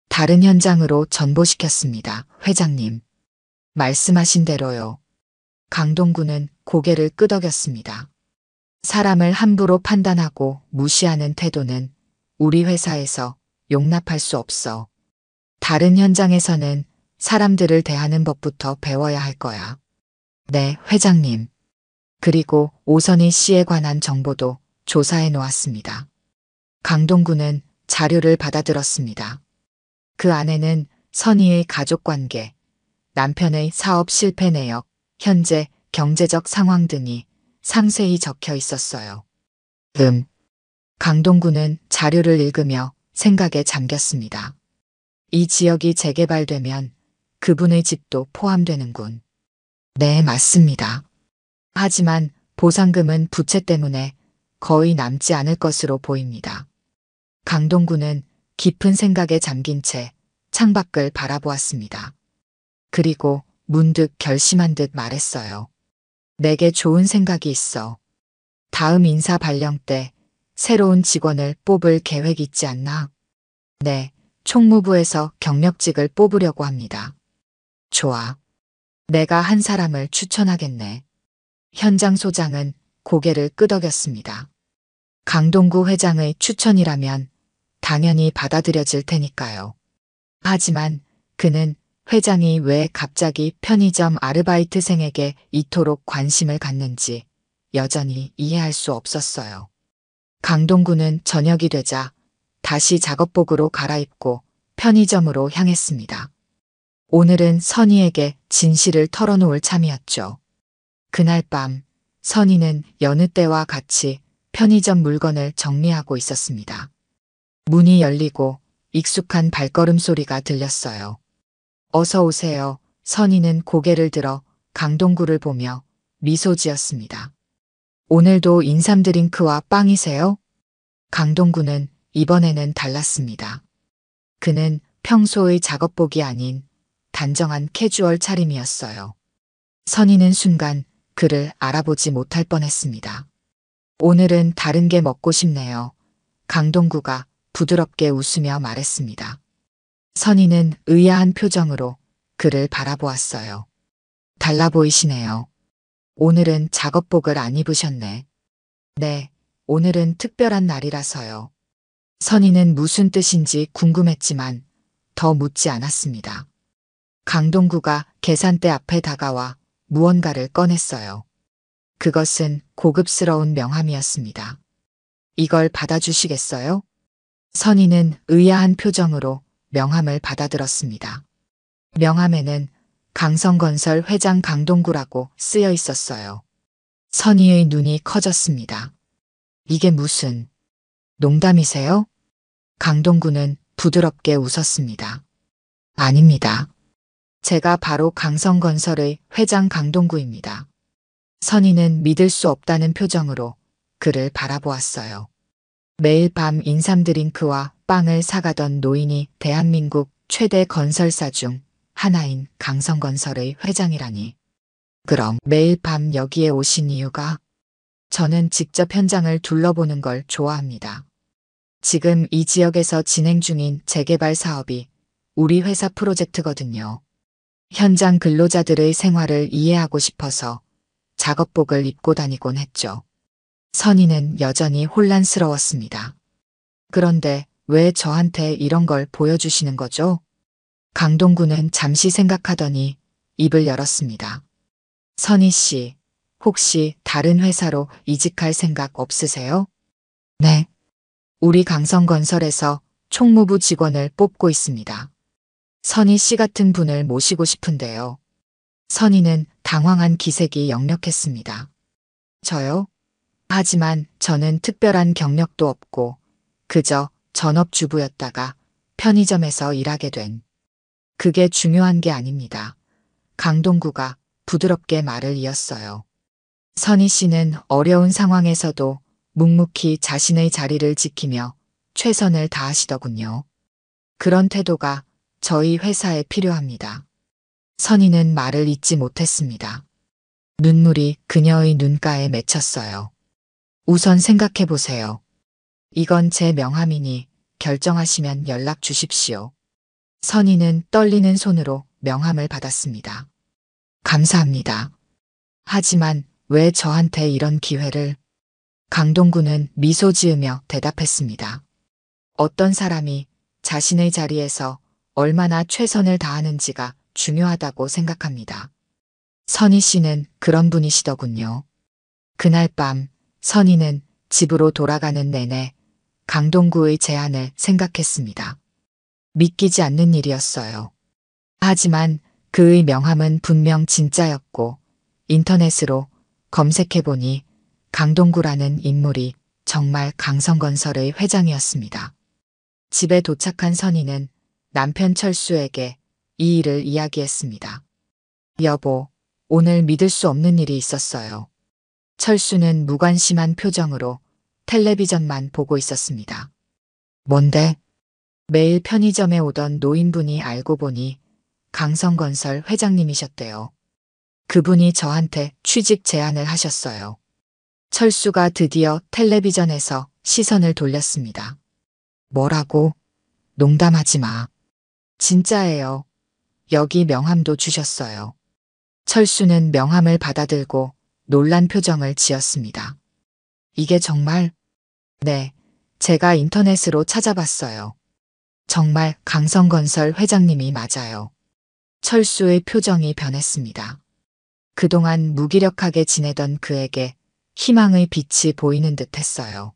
다른 현장으로 전보시켰습니다. 회장님. 말씀하신 대로요. 강동구는 고개를 끄덕였습니다. 사람을 함부로 판단하고 무시하는 태도는 우리 회사에서 용납할 수 없어. 다른 현장에서는 사람들을 대하는 법부터 배워야 할 거야. 네, 회장님. 그리고 오선희 씨에 관한 정보도 조사해 놓았습니다. 강동구는 자료를 받아들었습니다. 그 안에는 선희의 가족관계, 남편의 사업 실패 내역, 현재 경제적 상황 등이 상세히 적혀 있었어요. 강동구는 자료를 읽으며 생각에 잠겼습니다. 이 지역이 재개발되면 그분의 집도 포함되는군. 네, 맞습니다. 하지만 보상금은 부채 때문에 거의 남지 않을 것으로 보입니다. 강동구는 깊은 생각에 잠긴 채 창밖을 바라보았습니다. 그리고 문득 결심한 듯 말했어요. 내게 좋은 생각이 있어. 다음 인사 발령 때 새로운 직원을 뽑을 계획 있지 않나? 네, 총무부에서 경력직을 뽑으려고 합니다. 좋아. 내가 한 사람을 추천하겠네. 현장 소장은 고개를 끄덕였습니다. 강동구 회장의 추천이라면 당연히 받아들여질 테니까요. 하지만 그는 회장이 왜 갑자기 편의점 아르바이트생에게 이토록 관심을 갖는지 여전히 이해할 수 없었어요. 강동구는 저녁이 되자 다시 작업복으로 갈아입고 편의점으로 향했습니다. 오늘은 선희에게 진실을 털어놓을 참이었죠. 그날 밤 선희는 여느 때와 같이 편의점 물건을 정리하고 있었습니다. 문이 열리고 익숙한 발걸음 소리가 들렸어요. 어서 오세요. 선희는 고개를 들어 강동구를 보며 미소 지었습니다. 오늘도 인삼 드링크와 빵이세요? 강동구는 이번에는 달랐습니다. 그는 평소의 작업복이 아닌 단정한 캐주얼 차림이었어요. 선희는 순간 그를 알아보지 못할 뻔했습니다. 오늘은 다른 게 먹고 싶네요. 강동구가 부드럽게 웃으며 말했습니다. 선희는 의아한 표정으로 그를 바라보았어요. 달라 보이시네요. 오늘은 작업복을 안 입으셨네. 네, 오늘은 특별한 날이라서요. 선희는 무슨 뜻인지 궁금했지만 더 묻지 않았습니다. 강동구가 계산대 앞에 다가와 무언가를 꺼냈어요. 그것은 고급스러운 명함이었습니다. 이걸 받아주시겠어요? 선희는 의아한 표정으로 명함을 받아들었습니다. 명함에는 강성건설 회장 강동구라고 쓰여 있었어요. 선희의 눈이 커졌습니다. 이게 무슨 농담이세요? 강동구는 부드럽게 웃었습니다. 아닙니다. 제가 바로 강성건설의 회장 강동구입니다. 선희는 믿을 수 없다는 표정으로 그를 바라보았어요. 매일 밤 인삼 드링크와 빵을 사가던 노인이 대한민국 최대 건설사 중 하나인 강성건설의 회장이라니. 그럼 매일 밤 여기에 오신 이유가? 저는 직접 현장을 둘러보는 걸 좋아합니다. 지금 이 지역에서 진행 중인 재개발 사업이 우리 회사 프로젝트거든요. 현장 근로자들의 생활을 이해하고 싶어서 작업복을 입고 다니곤 했죠. 선희는 여전히 혼란스러웠습니다. 그런데 왜 저한테 이런 걸 보여주시는 거죠? 강동구는 잠시 생각하더니 입을 열었습니다. 선희 씨, 혹시 다른 회사로 이직할 생각 없으세요? 네. 우리 강성건설에서 총무부 직원을 뽑고 있습니다. 선희 씨 같은 분을 모시고 싶은데요. 선희는 당황한 기색이 역력했습니다. 저요? 하지만 저는 특별한 경력도 없고 그저 전업주부였다가 편의점에서 일하게 된. 그게 중요한 게 아닙니다. 강동구가 부드럽게 말을 이었어요. 선희 씨는 어려운 상황에서도 묵묵히 자신의 자리를 지키며 최선을 다하시더군요. 그런 태도가 저희 회사에 필요합니다. 선희는 말을 잇지 못했습니다. 눈물이 그녀의 눈가에 맺혔어요. 우선 생각해 보세요. 이건 제 명함이니 결정하시면 연락 주십시오. 선희는 떨리는 손으로 명함을 받았습니다. 감사합니다. 하지만 왜 저한테 이런 기회를? 강동구는 미소 지으며 대답했습니다. 어떤 사람이 자신의 자리에서 얼마나 최선을 다하는지가 중요하다고 생각합니다. 선희 씨는 그런 분이시더군요. 그날 밤 선희는 집으로 돌아가는 내내 강동구의 제안을 생각했습니다. 믿기지 않는 일이었어요. 하지만 그의 명함은 분명 진짜였고 인터넷으로 검색해보니 강동구라는 인물이 정말 강성건설의 회장이었습니다. 집에 도착한 선희는 남편 철수에게 이 일을 이야기했습니다. 여보, 오늘 믿을 수 없는 일이 있었어요. 철수는 무관심한 표정으로 텔레비전만 보고 있었습니다. 뭔데? 매일 편의점에 오던 노인분이 알고 보니 강성건설 회장님이셨대요. 그분이 저한테 취직 제안을 하셨어요. 철수가 드디어 텔레비전에서 시선을 돌렸습니다. 뭐라고? 농담하지 마. 진짜예요. 여기 명함도 주셨어요. 철수는 명함을 받아들고 놀란 표정을 지었습니다. 이게 정말? 네, 제가 인터넷으로 찾아봤어요. 정말 강성건설 회장님이 맞아요. 철수의 표정이 변했습니다. 그동안 무기력하게 지내던 그에게 희망의 빛이 보이는 듯 했어요.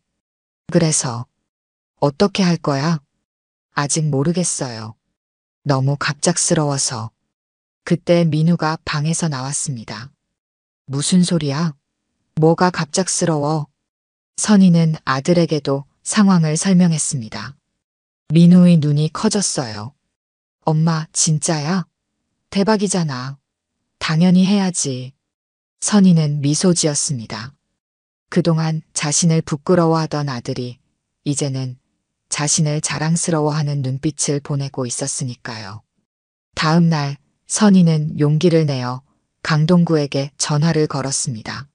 그래서 어떻게 할 거야? 아직 모르겠어요. 너무 갑작스러워서. 그때 민우가 방에서 나왔습니다. 무슨 소리야? 뭐가 갑작스러워? 선희는 아들에게도 상황을 설명했습니다. 민우의 눈이 커졌어요. 엄마, 진짜야? 대박이잖아. 당연히 해야지. 선희는 미소 지었습니다. 그동안 자신을 부끄러워하던 아들이 이제는 자신을 자랑스러워하는 눈빛을 보내고 있었으니까요. 다음 날 선희는 용기를 내어 강동구에게 전화를 걸었습니다.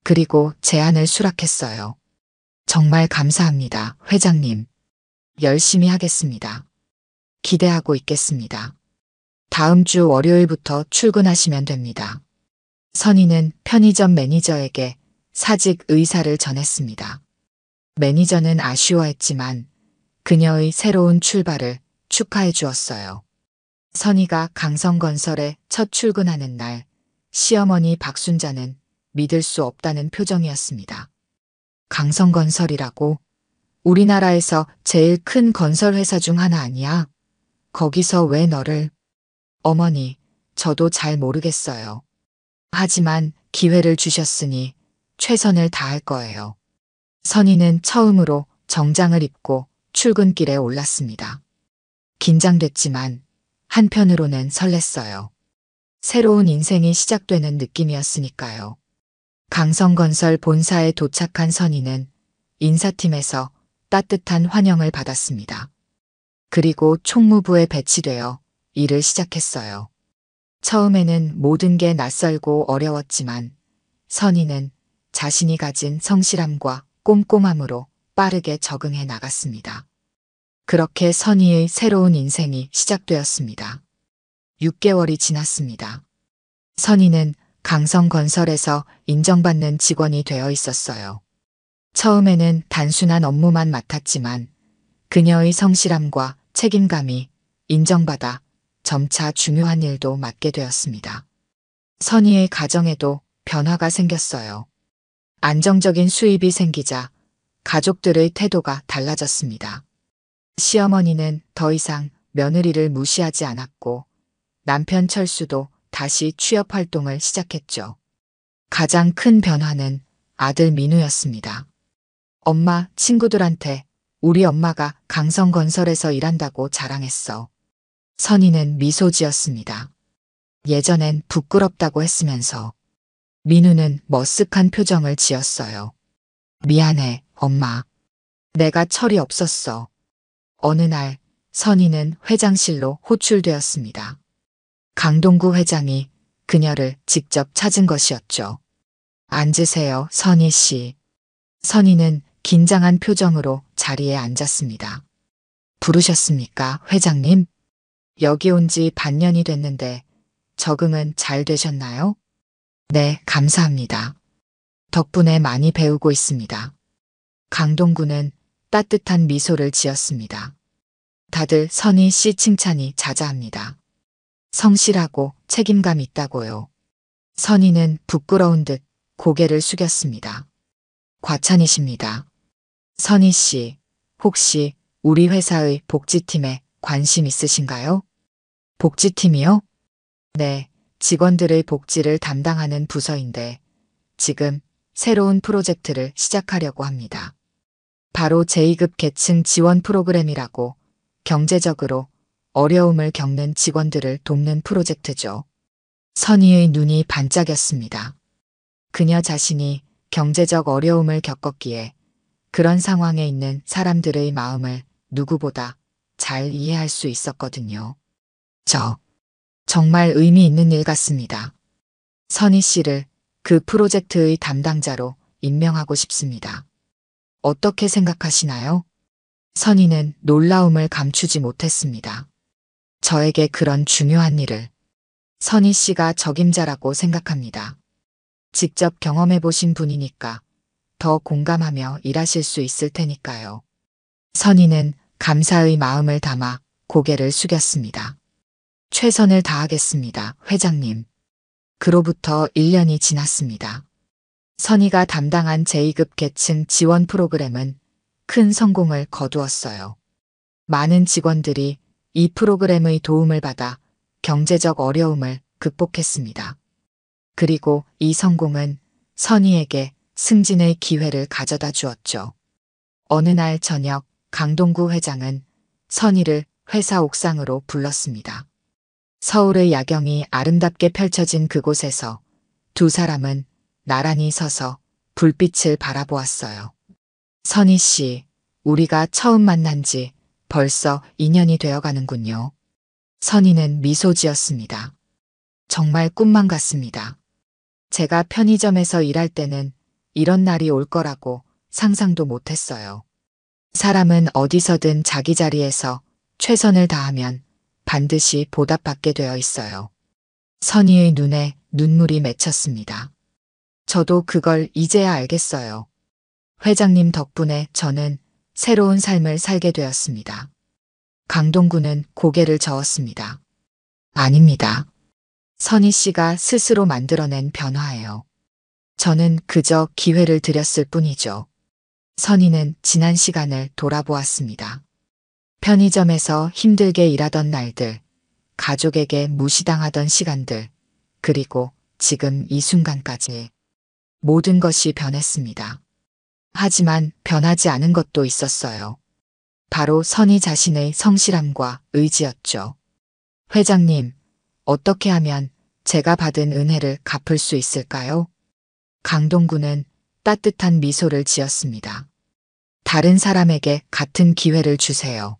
그리고 제안을 수락했어요. 정말 감사합니다, 회장님. 열심히 하겠습니다. 기대하고 있겠습니다. 다음 주 월요일부터 출근하시면 됩니다. 선희는 편의점 매니저에게 사직 의사를 전했습니다. 매니저는 아쉬워했지만 그녀의 새로운 출발을 축하해 주었어요. 선희가 강성건설에 첫 출근하는 날 시어머니 박순자는 믿을 수 없다는 표정이었습니다. 강성건설이라고? 우리나라에서 제일 큰 건설회사 중 하나 아니야? 거기서 왜 너를? 어머니, 저도 잘 모르겠어요. 하지만 기회를 주셨으니 최선을 다할 거예요. 선희는 처음으로 정장을 입고 출근길에 올랐습니다. 긴장됐지만 한편으로는 설렜어요. 새로운 인생이 시작되는 느낌이었으니까요. 강성건설 본사에 도착한 선희는 인사팀에서 따뜻한 환영을 받았습니다. 그리고 총무부에 배치되어 일을 시작했어요. 처음에는 모든 게 낯설고 어려웠지만 선희는 자신이 가진 성실함과 꼼꼼함으로 빠르게 적응해 나갔습니다. 그렇게 선희의 새로운 인생이 시작되었습니다. 6개월이 지났습니다. 선희는 강성건설에서 인정받는 직원이 되어 있었어요. 처음에는 단순한 업무만 맡았지만 그녀의 성실함과 책임감이 인정받아 점차 중요한 일도 맡게 되었습니다. 선희의 가정에도 변화가 생겼어요. 안정적인 수입이 생기자 가족들의 태도가 달라졌습니다. 시어머니는 더 이상 며느리를 무시하지 않았고 남편 철수도 다시 취업 활동을 시작했죠. 가장 큰 변화는 아들 민우였습니다. 엄마, 친구들한테 우리 엄마가 강성건설에서 일한다고 자랑했어. 선희는 미소 지었습니다. 예전엔 부끄럽다고 했으면서 민우는 머쓱한 표정을 지었어요. 미안해, 엄마. 내가 철이 없었어. 어느 날 선희는 회장실로 호출되었습니다. 강동구 회장이 그녀를 직접 찾은 것이었죠. 앉으세요, 선희 씨. 선희는 긴장한 표정으로 자리에 앉았습니다. 부르셨습니까, 회장님? 여기 온 지 반년이 됐는데 적응은 잘 되셨나요? 네, 감사합니다. 덕분에 많이 배우고 있습니다. 강동구는 따뜻한 미소를 지었습니다. 다들 선희 씨 칭찬이 자자합니다. 성실하고 책임감 있다고요. 선희는 부끄러운 듯 고개를 숙였습니다. 과찬이십니다. 선희 씨, 혹시 우리 회사의 복지팀에 관심 있으신가요? 복지팀이요? 네, 직원들의 복지를 담당하는 부서인데 지금 새로운 프로젝트를 시작하려고 합니다. 바로 제2급 계층 지원 프로그램이라고 경제적으로 어려움을 겪는 직원들을 돕는 프로젝트죠. 선희의 눈이 반짝였습니다. 그녀 자신이 경제적 어려움을 겪었기에 그런 상황에 있는 사람들의 마음을 누구보다 잘 이해할 수 있었거든요. 정말 의미 있는 일 같습니다. 선희 씨를 그 프로젝트의 담당자로 임명하고 싶습니다. 어떻게 생각하시나요? 선희는 놀라움을 감추지 못했습니다. 저에게 그런 중요한 일을. 선희 씨가 적임자라고 생각합니다. 직접 경험해 보신 분이니까 더 공감하며 일하실 수 있을 테니까요. 선희는 감사의 마음을 담아 고개를 숙였습니다. 최선을 다하겠습니다, 회장님. 그로부터 1년이 지났습니다. 선희가 담당한 제2급 계층 지원 프로그램은 큰 성공을 거두었어요. 많은 직원들이 이 프로그램의 도움을 받아 경제적 어려움을 극복했습니다. 그리고 이 성공은 선희에게 승진의 기회를 가져다 주었죠. 어느 날 저녁 강동구 회장은 선희를 회사 옥상으로 불렀습니다. 서울의 야경이 아름답게 펼쳐진 그곳에서 두 사람은 나란히 서서 불빛을 바라보았어요. 선희 씨, 우리가 처음 만난 지 벌써 2년이 되어 가는군요. 선희는 미소 지었습니다. 정말 꿈만 같습니다. 제가 편의점에서 일할 때는 이런 날이 올 거라고 상상도 못했어요. 사람은 어디서든 자기 자리에서 최선을 다하면 반드시 보답받게 되어 있어요. 선희의 눈에 눈물이 맺혔습니다. 저도 그걸 이제야 알겠어요. 회장님 덕분에 저는 새로운 삶을 살게 되었습니다. 강동구는 고개를 저었습니다. 아닙니다. 선희 씨가 스스로 만들어낸 변화예요. 저는 그저 기회를 드렸을 뿐이죠. 선희는 지난 시간을 돌아보았습니다. 편의점에서 힘들게 일하던 날들, 가족에게 무시당하던 시간들, 그리고 지금 이 순간까지 모든 것이 변했습니다. 하지만 변하지 않은 것도 있었어요. 바로 선희 자신의 성실함과 의지였죠. 회장님, 어떻게 하면 제가 받은 은혜를 갚을 수 있을까요? 강동구는 따뜻한 미소를 지었습니다. 다른 사람에게 같은 기회를 주세요.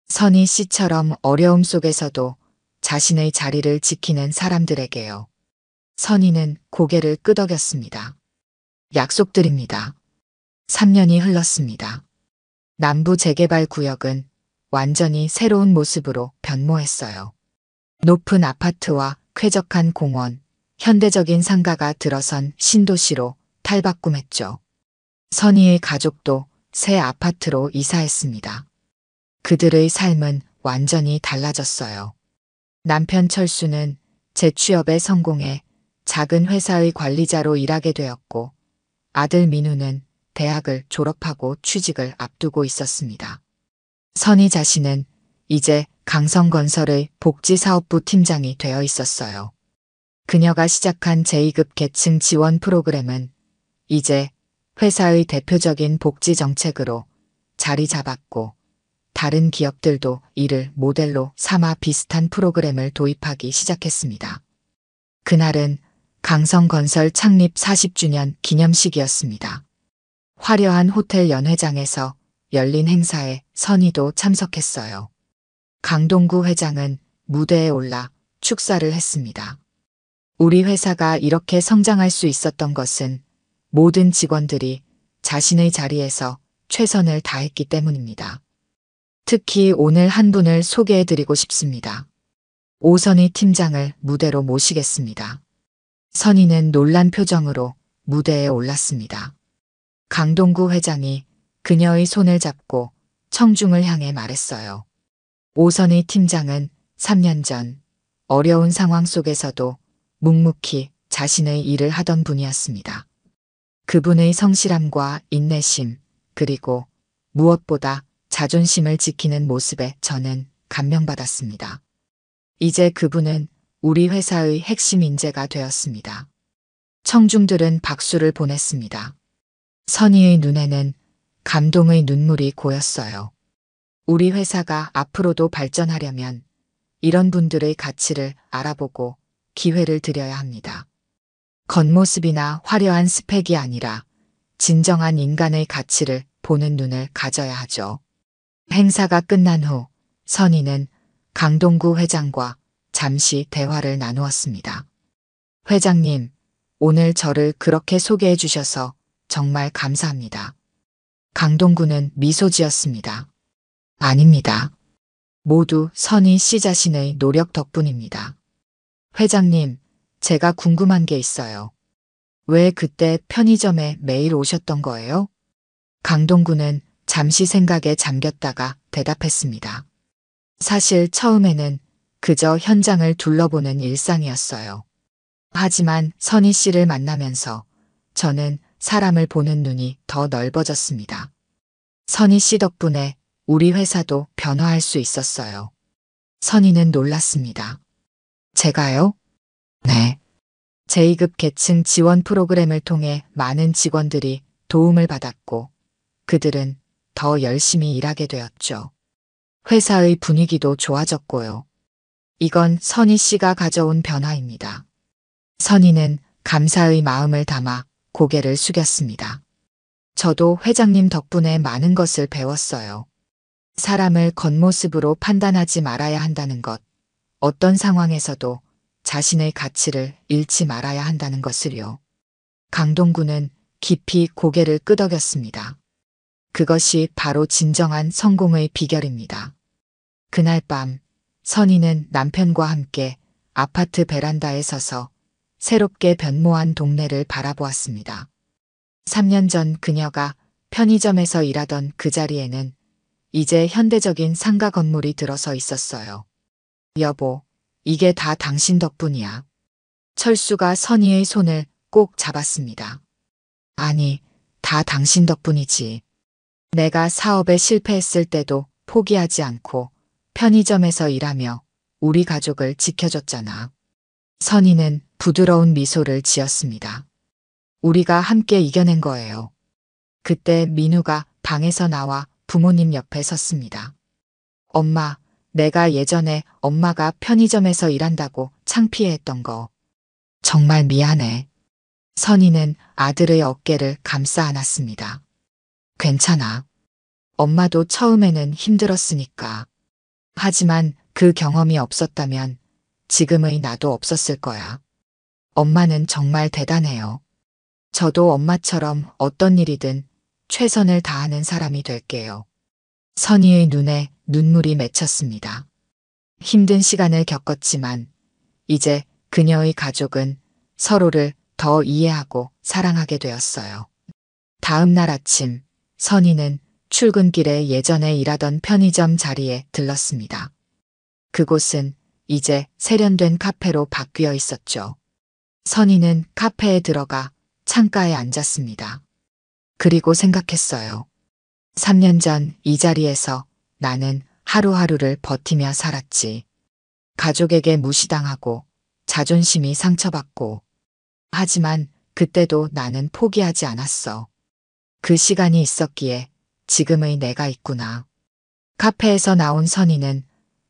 선희 씨처럼 어려움 속에서도 자신의 자리를 지키는 사람들에게요. 선희는 고개를 끄덕였습니다. 약속드립니다. 3년이 흘렀습니다. 남부 재개발 구역은 완전히 새로운 모습으로 변모했어요. 높은 아파트와 쾌적한 공원, 현대적인 상가가 들어선 신도시로 탈바꿈했죠. 선희의 가족도 새 아파트로 이사했습니다. 그들의 삶은 완전히 달라졌어요. 남편 철수는 재취업에 성공해 작은 회사의 관리자로 일하게 되었고, 아들 민우는 대학을 졸업하고 취직을 앞두고 있었습니다. 선희 자신은 이제 강성건설의 복지사업부 팀장이 되어 있었어요. 그녀가 시작한 제2급 계층 지원 프로그램은 이제 회사의 대표적인 복지 정책으로 자리 잡았고, 다른 기업들도 이를 모델로 삼아 비슷한 프로그램을 도입하기 시작했습니다. 그날은 강성건설 창립 40주년 기념식이었습니다. 화려한 호텔 연회장에서 열린 행사에 선희도 참석했어요. 강동구 회장은 무대에 올라 축사를 했습니다. 우리 회사가 이렇게 성장할 수 있었던 것은 모든 직원들이 자신의 자리에서 최선을 다했기 때문입니다. 특히 오늘 한 분을 소개해드리고 싶습니다. 오선희 팀장을 무대로 모시겠습니다. 선희는 놀란 표정으로 무대에 올랐습니다. 강동구 회장이 그녀의 손을 잡고 청중을 향해 말했어요. 오선희 팀장은 3년 전 어려운 상황 속에서도 묵묵히 자신의 일을 하던 분이었습니다. 그분의 성실함과 인내심, 그리고 무엇보다 자존심을 지키는 모습에 저는 감명받았습니다. 이제 그분은 우리 회사의 핵심 인재가 되었습니다. 청중들은 박수를 보냈습니다. 선희의 눈에는 감동의 눈물이 고였어요. 우리 회사가 앞으로도 발전하려면 이런 분들의 가치를 알아보고 기회를 드려야 합니다. 겉모습이나 화려한 스펙이 아니라 진정한 인간의 가치를 보는 눈을 가져야 하죠. 행사가 끝난 후 선희는 강동구 회장과 잠시 대화를 나누었습니다. 회장님, 오늘 저를 그렇게 소개해 주셔서 정말 감사합니다. 강동구는 미소 지었습니다. 아닙니다. 모두 선희 씨 자신의 노력 덕분입니다. 회장님, 제가 궁금한 게 있어요. 왜 그때 편의점에 매일 오셨던 거예요? 강동구는 잠시 생각에 잠겼다가 대답했습니다. 사실 처음에는 그저 현장을 둘러보는 일상이었어요. 하지만 선희 씨를 만나면서 저는 사람을 보는 눈이 더 넓어졌습니다. 선희 씨 덕분에 우리 회사도 변화할 수 있었어요. 선희는 놀랐습니다. 제가요? 네. 제2급 계층 지원 프로그램을 통해 많은 직원들이 도움을 받았고 그들은 더 열심히 일하게 되었죠. 회사의 분위기도 좋아졌고요. 이건 선희 씨가 가져온 변화입니다. 선희는 감사의 마음을 담아 고개를 숙였습니다. 저도 회장님 덕분에 많은 것을 배웠어요. 사람을 겉모습으로 판단하지 말아야 한다는 것, 어떤 상황에서도 자신의 가치를 잃지 말아야 한다는 것을요. 강동구는 깊이 고개를 끄덕였습니다. 그것이 바로 진정한 성공의 비결입니다. 그날 밤 선희는 남편과 함께 아파트 베란다에 서서 새롭게 변모한 동네를 바라보았습니다. 3년 전 그녀가 편의점에서 일하던 그 자리에는 이제 현대적인 상가 건물이 들어서 있었어요. 여보, 이게 다 당신 덕분이야. 철수가 선희의 손을 꼭 잡았습니다. 아니, 다 당신 덕분이지. 내가 사업에 실패했을 때도 포기하지 않고 편의점에서 일하며 우리 가족을 지켜줬잖아. 선희는 부드러운 미소를 지었습니다. 우리가 함께 이겨낸 거예요. 그때 민우가 방에서 나와 부모님 옆에 섰습니다. 엄마, 내가 예전에 엄마가 편의점에서 일한다고 창피해했던 거. 정말 미안해. 선희는 아들의 어깨를 감싸 안았습니다. 괜찮아. 엄마도 처음에는 힘들었으니까. 하지만 그 경험이 없었다면 지금의 나도 없었을 거야. 엄마는 정말 대단해요. 저도 엄마처럼 어떤 일이든 최선을 다하는 사람이 될게요. 선희의 눈에 눈물이 맺혔습니다. 힘든 시간을 겪었지만 이제 그녀의 가족은 서로를 더 이해하고 사랑하게 되었어요. 다음 날 아침 선희는 출근길에 예전에 일하던 편의점 자리에 들렀습니다. 그곳은 이제 세련된 카페로 바뀌어 있었죠. 선희는 카페에 들어가 창가에 앉았습니다. 그리고 생각했어요. 3년 전 이 자리에서 나는 하루하루를 버티며 살았지. 가족에게 무시당하고 자존심이 상처받고. 하지만 그때도 나는 포기하지 않았어. 그 시간이 있었기에 지금의 내가 있구나. 카페에서 나온 선희는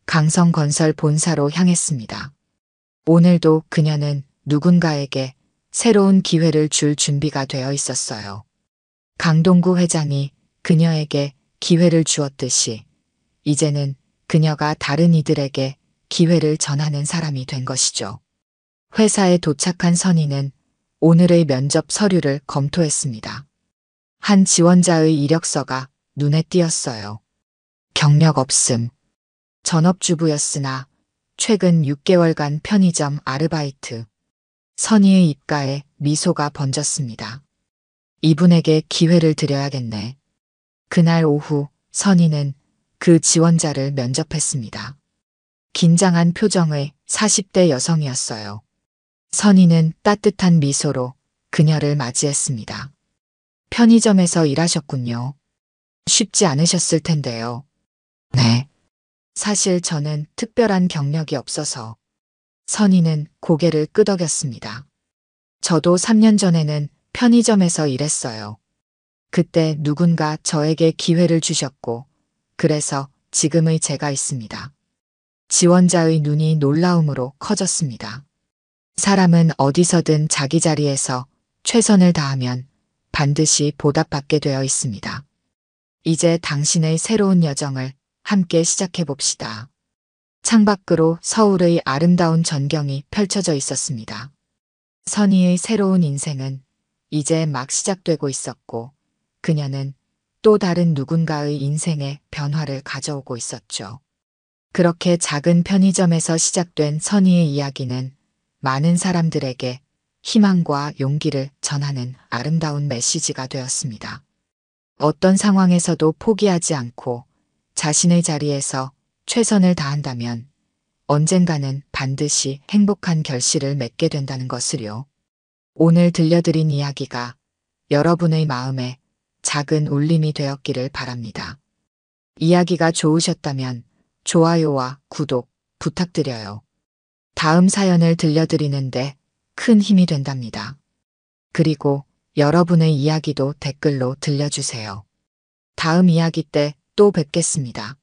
강성건설 본사로 향했습니다. 오늘도 그녀는 누군가에게 새로운 기회를 줄 준비가 되어 있었어요. 강동구 회장이 그녀에게 기회를 주었듯이 이제는 그녀가 다른 이들에게 기회를 전하는 사람이 된 것이죠. 회사에 도착한 선희는 오늘의 면접 서류를 검토했습니다. 한 지원자의 이력서가 눈에 띄었어요. 경력 없음. 전업주부였으나 최근 6개월간 편의점 아르바이트. 선희의 입가에 미소가 번졌습니다. 이분에게 기회를 드려야겠네. 그날 오후 선희는 그 지원자를 면접했습니다. 긴장한 표정의 40대 여성이었어요. 선희는 따뜻한 미소로 그녀를 맞이했습니다. 편의점에서 일하셨군요. 쉽지 않으셨을 텐데요. 네. 사실 저는 특별한 경력이 없어서. 선희는 고개를 끄덕였습니다. 저도 3년 전에는 편의점에서 일했어요. 그때 누군가 저에게 기회를 주셨고, 그래서 지금의 제가 있습니다. 지원자의 눈이 놀라움으로 커졌습니다. 사람은 어디서든 자기 자리에서 최선을 다하면 반드시 보답받게 되어 있습니다. 이제 당신의 새로운 여정을 함께 시작해 봅시다. 창밖으로 서울의 아름다운 전경이 펼쳐져 있었습니다. 선희의 새로운 인생은 이제 막 시작되고 있었고, 그녀는 또 다른 누군가의 인생에 변화를 가져오고 있었죠. 그렇게 작은 편의점에서 시작된 선희의 이야기는 많은 사람들에게 희망과 용기를 전하는 아름다운 메시지가 되었습니다. 어떤 상황에서도 포기하지 않고 자신의 자리에서 최선을 다한다면 언젠가는 반드시 행복한 결실을 맺게 된다는 것을요. 오늘 들려드린 이야기가 여러분의 마음에 작은 울림이 되었기를 바랍니다. 이야기가 좋으셨다면 좋아요와 구독 부탁드려요. 다음 사연을 들려드리는데 큰 힘이 된답니다. 그리고 여러분의 이야기도 댓글로 들려주세요. 다음 이야기 때 또 뵙겠습니다.